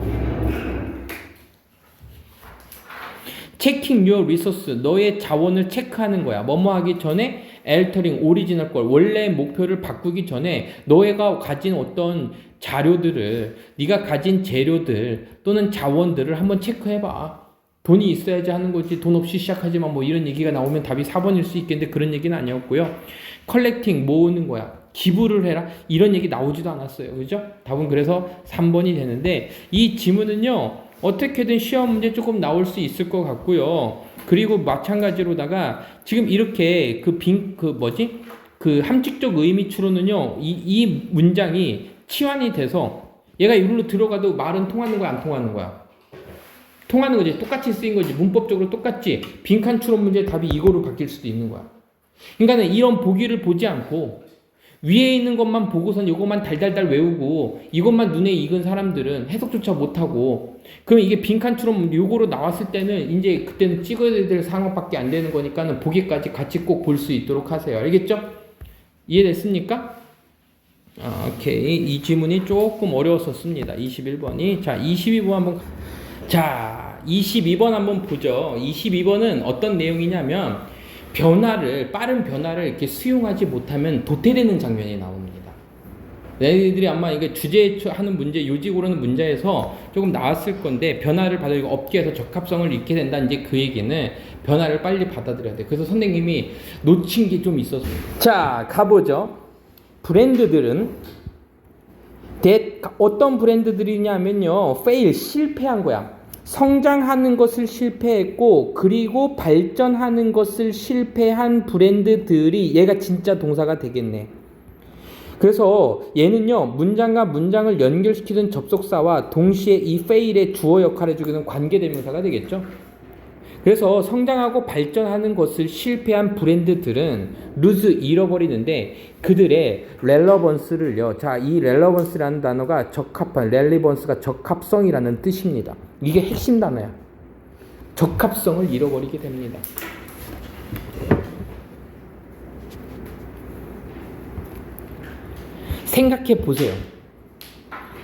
checking your resource. 너의 자원을 체크하는 거야. 뭐뭐 하기 전에 altering 오리지널 걸 원래 목표를 바꾸기 전에 너가 가진 어떤 자료들을 네가 가진 재료들 또는 자원들을 한번 체크해봐. 돈이 있어야지 하는 거지 돈 없이 시작하지만 뭐 이런 얘기가 나오면 답이 4번일 수 있겠는데 그런 얘기는 아니었고요. collecting 모으는 거야. 기부를 해라. 이런 얘기 나오지도 않았어요. 그죠? 답은 그래서 3번이 되는데 이 지문은요. 어떻게든 시험 문제 조금 나올 수 있을 것 같고요. 그리고 마찬가지로다가 지금 이렇게 그 함축적 의미 추론은요. 이 문장이 치환이 돼서 얘가 이리로 들어가도 말은 통하는 거야, 안 통하는 거야? 통하는 거지. 똑같이 쓰인 거지. 문법적으로 똑같지. 빈칸 추론 문제 답이 이거로 바뀔 수도 있는 거야. 그러니까는 이런 보기를 보지 않고 위에 있는 것만 보고선 이것만 달달달 외우고 이것만 눈에 익은 사람들은 해석조차 못하고 그럼 이게 빈칸처럼 요거로 나왔을 때는 이제 그때는 찍어야 될 상황밖에 안 되는 거니까는 보기까지 같이 꼭 볼 수 있도록 하세요. 알겠죠? 이해됐습니까? 오케이. 이 지문이 조금 어려웠었습니다. 21번이. 자, 22번 한번. 자, 22번 한번 보죠. 22번은 어떤 내용이냐면 빠른 변화를 이렇게 수용하지 못하면 도태되는 장면이 나옵니다. 얘네들이 아마 이게 주제하는 문제, 요직으로는 문제에서 조금 나왔을 건데, 변화를 받아들이고 업계에서 적합성을 잃게 된다. 이제 그 얘기는 변화를 빨리 받아들여야 돼. 그래서 선생님이 놓친 게 좀 있어서. 자, 가보죠. 브랜드들은, 어떤 브랜드들이냐면요, fail, 실패한 거야. 성장하는 것을 실패했고 그리고 발전하는 것을 실패한 브랜드들이 얘가 진짜 동사가 되겠네. 그래서 얘는요 문장과 문장을 연결시키는 접속사와 동시에 이 fail의 주어 역할을 해주게 되는 관계대명사가 되겠죠. 그래서 성장하고 발전하는 것을 실패한 브랜드들은 lose, 잃어버리는데 그들의 relevance를요. 자, 이 relevance라는 단어가 적합한, relevance가 적합성이라는 뜻입니다. 이게 핵심 단어야. 적합성을 잃어버리게 됩니다. 생각해 보세요.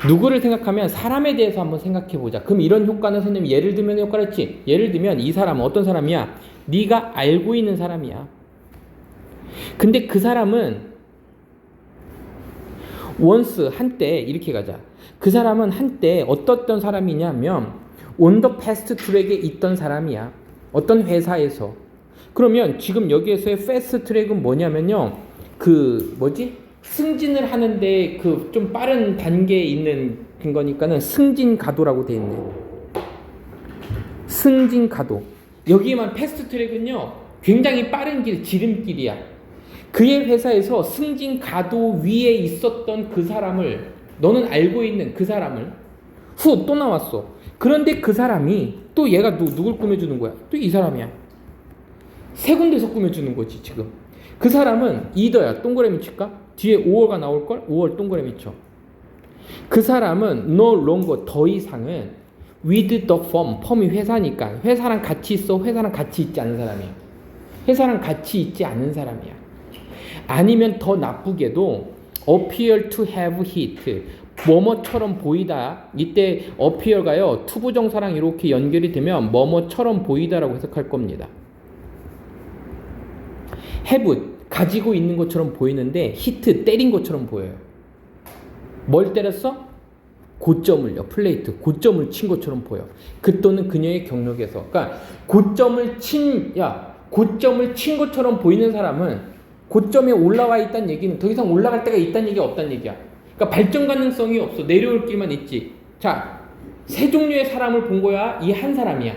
누구를 생각하면 사람에 대해서 한번 생각해 보자. 그럼 이런 효과는 선생님 예를 들면 효과를 했지. 예를 들면 이 사람은 어떤 사람이야? 네가 알고 있는 사람이야. 근데 그 사람은 once 한때 이렇게 가자. 그 사람은 한때 어떤 사람이냐면 on the fast track에 있던 사람이야. 어떤 회사에서. 그러면 지금 여기에서의 fast track은 뭐냐면요. 그 뭐지? 승진을 하는데 그 좀 빠른 단계에 있는 거니까는 승진 가도라고 돼 있네. 승진 가도. 여기에만 패스트 트랙은요. 굉장히 빠른 길, 지름길이야. 그의 회사에서 승진 가도 위에 있었던 그 사람을 너는 알고 있는 그 사람을 후 또 나왔어. 그런데 그 사람이 또 얘가 누굴 꾸며주는 거야? 또 이 사람이야. 세 군데서 꾸며주는 거지 지금. 그 사람은 이더야. 동그라미 칠까? 뒤에 5월가 나올걸? 5월 동그라미 쳐. 그 사람은 no longer 더 이상은 with the firm. 펌이 회사니까 회사랑 같이 있어. 회사랑 같이 있지 않은 사람이야. 회사랑 같이 있지 않은 사람이야. 아니면 더 나쁘게도 appear to have hit. 뭐뭐처럼 보이다. 이때 appear가요. 투부정사랑 이렇게 연결이 되면 뭐뭐처럼 보이다라고 해석할 겁니다. have 가지고 있는 것처럼 보이는데 hit 때린 것처럼 보여요. 뭘 때렸어? 고점을요. 플레이트 고점을 친 것처럼 보여. 그 또는 그녀의 경력에서. 그러니까 고점을 친 것처럼 보이는 사람은 고점에 올라와 있다는 얘기는 더 이상 올라갈 데가 있다는 얘기가 없다는 얘기야. 그러니까 발전 가능성이 없어. 내려올 길만 있지. 자, 세 종류의 사람을 본 거야. 이 한 사람이야.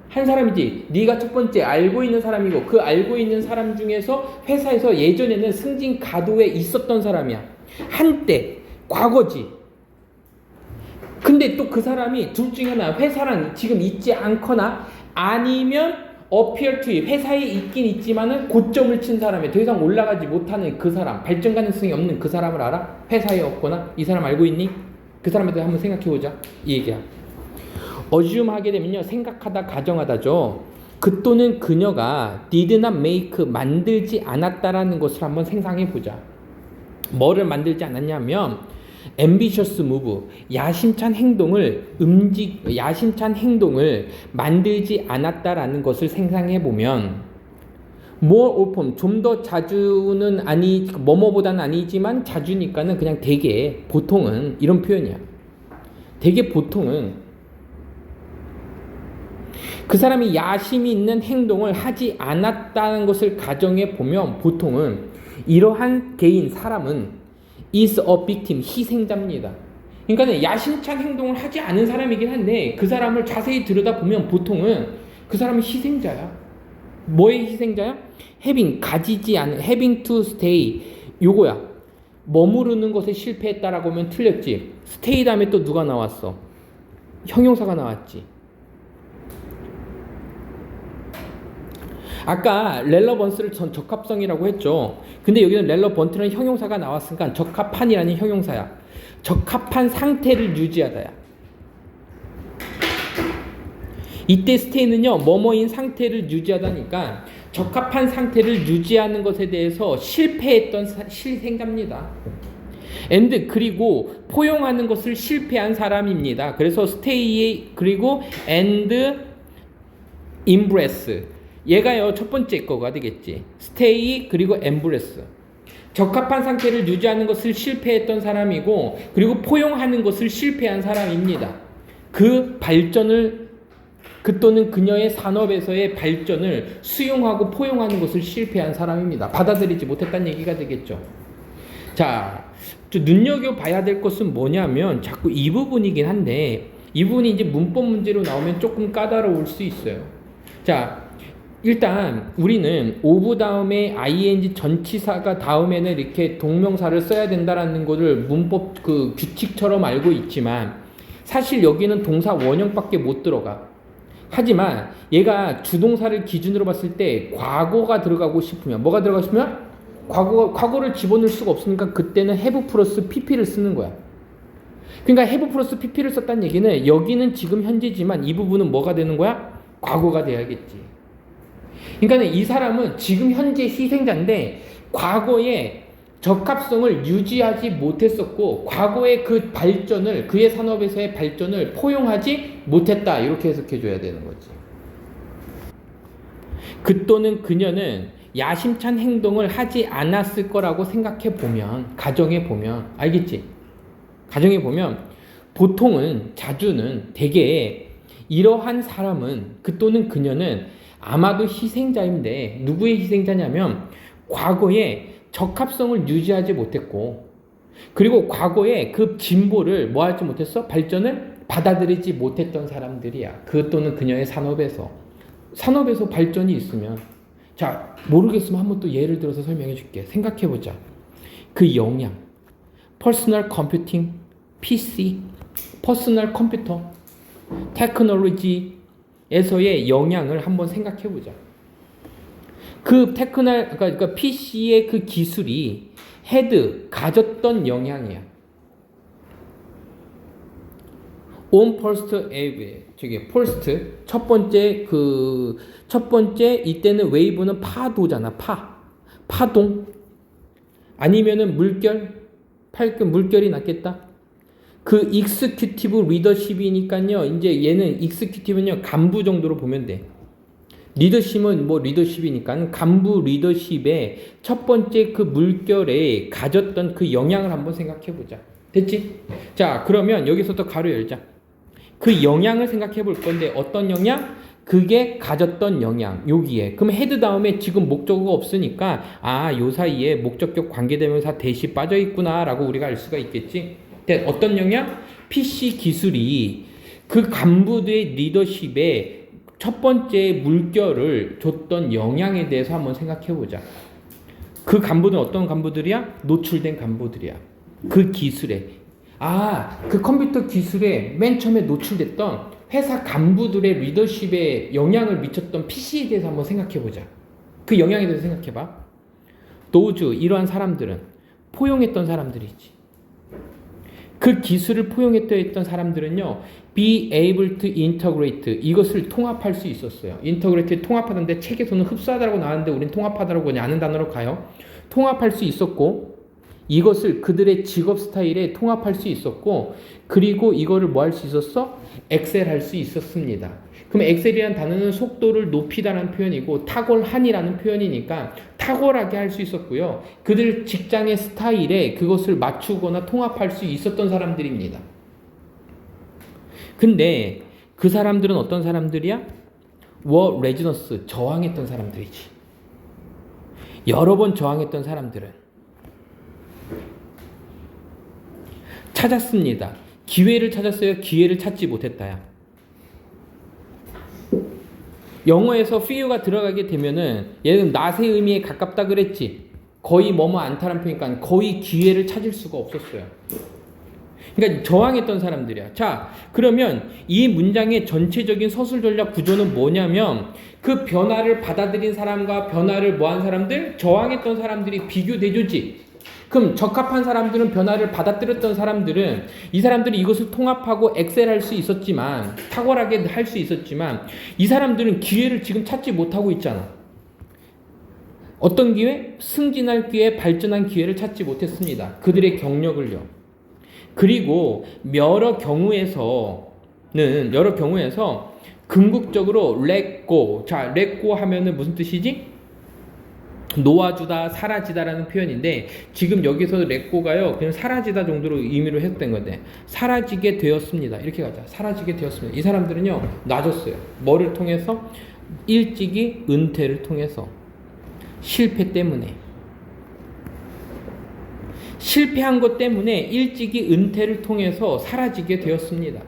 한 사람이지. 네가 첫 번째 알고 있는 사람이고 그 알고 있는 사람 중에서 회사에서 예전에는 승진 가도에 있었던 사람이야. 한때 과거지. 근데 또 그 사람이 둘 중에 하나 회사랑 지금 있지 않거나 아니면 appear to 회사에 있긴 있지만은 고점을 친 사람이 더 이상 올라가지 못하는 그 사람, 발전 가능성이 없는 그 사람을 알아? 회사에 없거나 이 사람 알고 있니? 그 사람에 대해 한번 생각해보자. 이 얘기야. assume 하게 되면요. 생각하다, 가정하다죠. 그 또는 그녀가 did not make 만들지 않았다라는 것을 한번 생각해보자. 뭐를 만들지 않았냐면 ambitious move 야심찬 행동을 만들지 않았다라는 것을 생각해보면 more often 좀 더 자주는 아니 뭐뭐보다는 아니지만 자주니까는 그냥 되게 보통은 이런 표현이야. 되게 보통은 그 사람이 야심이 있는 행동을 하지 않았다는 것을 가정해 보면 보통은 이러한 개인 사람은 is a victim 희생자입니다. 그러니까 야심찬 행동을 하지 않은 사람이긴 한데 그 사람을 자세히 들여다보면 보통은 그 사람은 희생자야. 뭐의 희생자야? having to stay 요거야. 머무르는 것에 실패했다라고 하면 틀렸지. stay 다음에 또 누가 나왔어? 형용사가 나왔지. 아까 렐러번스를 전 적합성이라고 했죠. 근데 여기는 렐러번트는 형용사가 나왔으니까 적합한이라는 형용사야. 적합한 상태를 유지하다야. 이때 스테이는요. 뭐뭐인 상태를 유지하다니까 적합한 상태를 유지하는 것에 대해서 실패했던 희생자입니다. and 그리고 포용하는 것을 실패한 사람입니다. 그래서 stay 그리고 and embrace 얘가요 첫 번째 거가 되겠지. stay 그리고 embrace 적합한 상태를 유지하는 것을 실패했던 사람이고 그리고 포용하는 것을 실패한 사람입니다. 그 발전을 그 또는 그녀의 산업에서의 발전을 수용하고 포용하는 것을 실패한 사람입니다. 받아들이지 못했다는 얘기가 되겠죠. 자, 눈여겨봐야 될 것은 뭐냐면 자꾸 이 부분이긴 한데 이 부분이 이제 문법 문제로 나오면 조금 까다로울 수 있어요. 자, 일단 우리는 of 다음에 ing 전치사가 다음에는 이렇게 동명사를 써야 된다라는 것을 문법 그 규칙처럼 알고 있지만 사실 여기는 동사 원형밖에 못 들어가. 하지만 얘가 주동사를 기준으로 봤을 때 과거가 들어가고 싶으면 뭐가 들어가고 싶으면 과거를 집어넣을 수가 없으니까 그때는 have 플러스 pp를 쓰는 거야. 그러니까 have 플러스 pp를 썼다는 얘기는 여기는 지금 현재지만 이 부분은 뭐가 되는 거야? 과거가 돼야겠지. 그러니까 이 사람은 지금 현재 희생자인데 과거에 적합성을 유지하지 못했었고 과거의 그 발전을 그의 산업에서의 발전을 포용하지 못했다 이렇게 해석해 줘야 되는 거지. 그 또는 그녀는 야심찬 행동을 하지 않았을 거라고 생각해 보면 가정해 보면 알겠지? 가정해 보면 보통은 자주는 대개 이러한 사람은 그 또는 그녀는 아마도 희생자인데 누구의 희생자냐면 과거에 적합성을 유지하지 못했고 그리고 과거에 그 진보를 뭐 하지 못했어? 발전을 받아들이지 못했던 사람들이야. 그 또는 그녀의 산업에서 발전이 있으면 자 모르겠으면 한번 또 예를 들어서 설명해 줄게. 생각해 보자. 그 영향 퍼스널 컴퓨팅 PC 퍼스널 컴퓨터 테크놀로지에서의 영향을 한번 생각해 보자. 그 그러니까 PC의 그 기술이 가졌던 영향이야. on first wave, first 첫 번째 이때는 웨이브는 파도잖아. 파동 아니면은 물결이 낫겠다. 그 익스큐티브 리더십이니까요. 이제 얘는 익스큐티브는요 간부 정도로 보면 돼. 리더십은 뭐 리더십이니까 간부 리더십의 첫 번째 그 물결에 가졌던 그 영향을 한번 생각해 보자. 됐지? 자, 그러면 여기서 또 가로 열자. 그 영향을 생각해 볼 건데 어떤 영향? 그게 가졌던 영향. 여기에. 그럼 헤드 다음에 지금 목적어가 없으니까 요 사이에 목적격 관계대명사 대시 빠져 있구나라고 우리가 알 수가 있겠지. 어떤 영향? PC 기술이 그 간부들의 리더십에 첫 번째 물결을 줬던 영향에 대해서 한번 생각해 보자. 그 간부들은 어떤 간부들이야? 노출된 간부들이야. 그 기술에. 그 컴퓨터 기술에 맨 처음에 노출됐던 회사 간부들의 리더십에 영향을 미쳤던 PC에 대해서 한번 생각해 보자. 그 영향에 대해서 생각해 봐. 이러한 사람들은 포용했던 사람들이지. 그 기술을 포용했던 사람들은요, be able to integrate, 이것을 통합할 수 있었어요. integrate 통합하던데 책에서는 흡수하다라고 나왔는데 우린 통합하다라고 그냥 아는 단어로 가요. 통합할 수 있었고, 이것을 그들의 직업 스타일에 통합할 수 있었고, 그리고 이거를 뭐 할 수 있었어? 엑셀할 수 있었습니다. 그럼 엑셀이라는 단어는 속도를 높이다라는 표현이고 탁월한이라는 표현이니까 탁월하게 할 수 있었고요. 그들 직장의 스타일에 그것을 맞추거나 통합할 수 있었던 사람들입니다. 근데 그 사람들은 어떤 사람들이야? 레지던스, 저항했던 사람들이지. 여러 번 저항했던 사람들은 찾았습니다. 기회를 찾았어요? 기회를 찾지 못했다야. 영어에서 few가 들어가게 되면은 얘는 not의 의미에 가깝다 그랬지. 거의 않다란 표현이니까 거의 기회를 찾을 수가 없었어요. 그러니까 저항했던 사람들이야. 자, 그러면 이 문장의 전체적인 서술 전략 구조는 뭐냐면 그 변화를 받아들인 사람과 변화를 뭐한 사람들? 저항했던 사람들이 비교대조지. 그럼 적합한 사람들은 변화를 받아들였던 사람들은 이 사람들이 이것을 통합하고 엑셀할 수 있었지만 탁월하게 할 수 있었지만 이 사람들은 기회를 지금 찾지 못하고 있잖아. 어떤 기회? 승진할 기회, 발전한 기회를 찾지 못했습니다. 그들의 경력을요. 그리고 여러 경우에서 궁극적으로 let go. 자, let go 하면은 무슨 뜻이지? 놓아주다, 사라지다라는 표현인데 지금 여기서 let go가요 그냥 사라지다 정도로 의미로 해석된 건데 사라지게 되었습니다. 이렇게 가자. 사라지게 되었습니다. 이 사람들은요 놔줬어요. 뭐를 통해서? 일찍이 은퇴를 통해서. 실패 때문에. 실패한 것 때문에 일찍이 은퇴를 통해서 사라지게 되었습니다.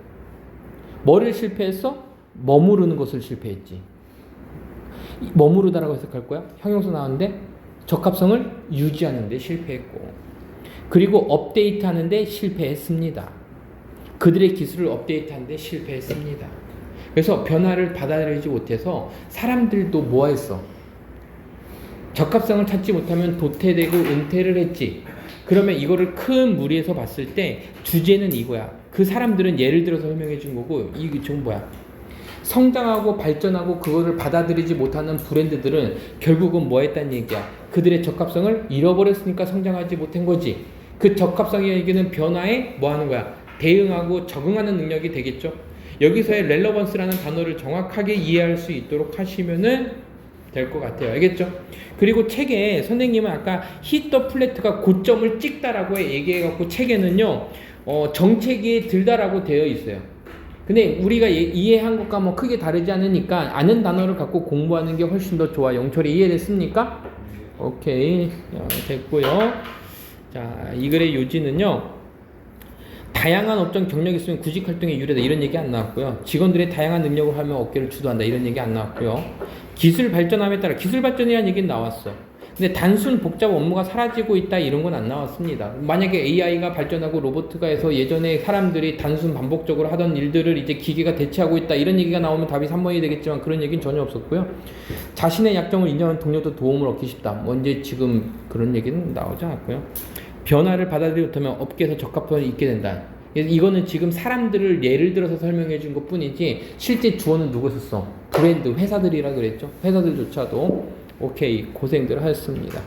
뭐를 실패했어? 머무르는 것을 실패했지. 머무르다라고 해석할 거야? 형용사 나왔는데 적합성을 유지하는데 실패했고 그리고 업데이트하는데 실패했습니다. 그들의 기술을 업데이트하는데 실패했습니다. 그래서 변화를 받아들이지 못해서 사람들도 뭐 했어? 적합성을 찾지 못하면 도태되고 은퇴를 했지. 그러면 이거를 큰 무리에서 봤을 때 주제는 이거야. 그 사람들은 예를 들어서 설명해 준 거고 이게 좀 뭐야? 성장하고 발전하고 그거를 받아들이지 못하는 브랜드들은 결국은 뭐 했다는 얘기야? 그들의 적합성을 잃어버렸으니까 성장하지 못한 거지. 그 적합성에게는 변화에 뭐 하는 거야? 대응하고 적응하는 능력이 되겠죠. 여기서의 렐러번스라는 단어를 정확하게 이해할 수 있도록 하시면은 될 것 같아요. 알겠죠? 그리고 책에 선생님은 아까 히터 플랫가 고점을 찍다라고 얘기해갖고 책에는요 정책이 들다라고 되어 있어요. 근데 우리가 이해한 것과 뭐 크게 다르지 않으니까 아는 단어를 갖고 공부하는 게 훨씬 더 좋아. 영철이 이해됐습니까? 오케이. 됐고요. 자, 이 글의 요지는요. 다양한 업종 경력이 있으면 구직 활동에 유리하다 이런 얘기 안 나왔고요. 직원들의 다양한 능력을 하며 어깨를 주도한다 이런 얘기 안 나왔고요. 기술 발전함에 따라 기술 발전이라는 얘기는 나왔어. 근데 단순 복잡 업무가 사라지고 있다 이런 건 안 나왔습니다. 만약에 AI가 발전하고 로봇가 해서 예전에 사람들이 단순 반복적으로 하던 일들을 이제 기계가 대체하고 있다 이런 얘기가 나오면 답이 3번이 되겠지만 그런 얘기는 전혀 없었고요. 자신의 약점을 인정한 동료도 도움을 얻기 쉽다. 뭐 이제 지금 그런 얘기는 나오지 않았고요. 변화를 받아들이지 못하면 업계에서 적합성이 있게 된다. 이거는 지금 사람들을 예를 들어서 설명해 준 것 뿐이지 실제 주어는 누구였었어? 브랜드 회사들이라 그랬죠. 회사들조차도 오케이 고생들 하셨습니다.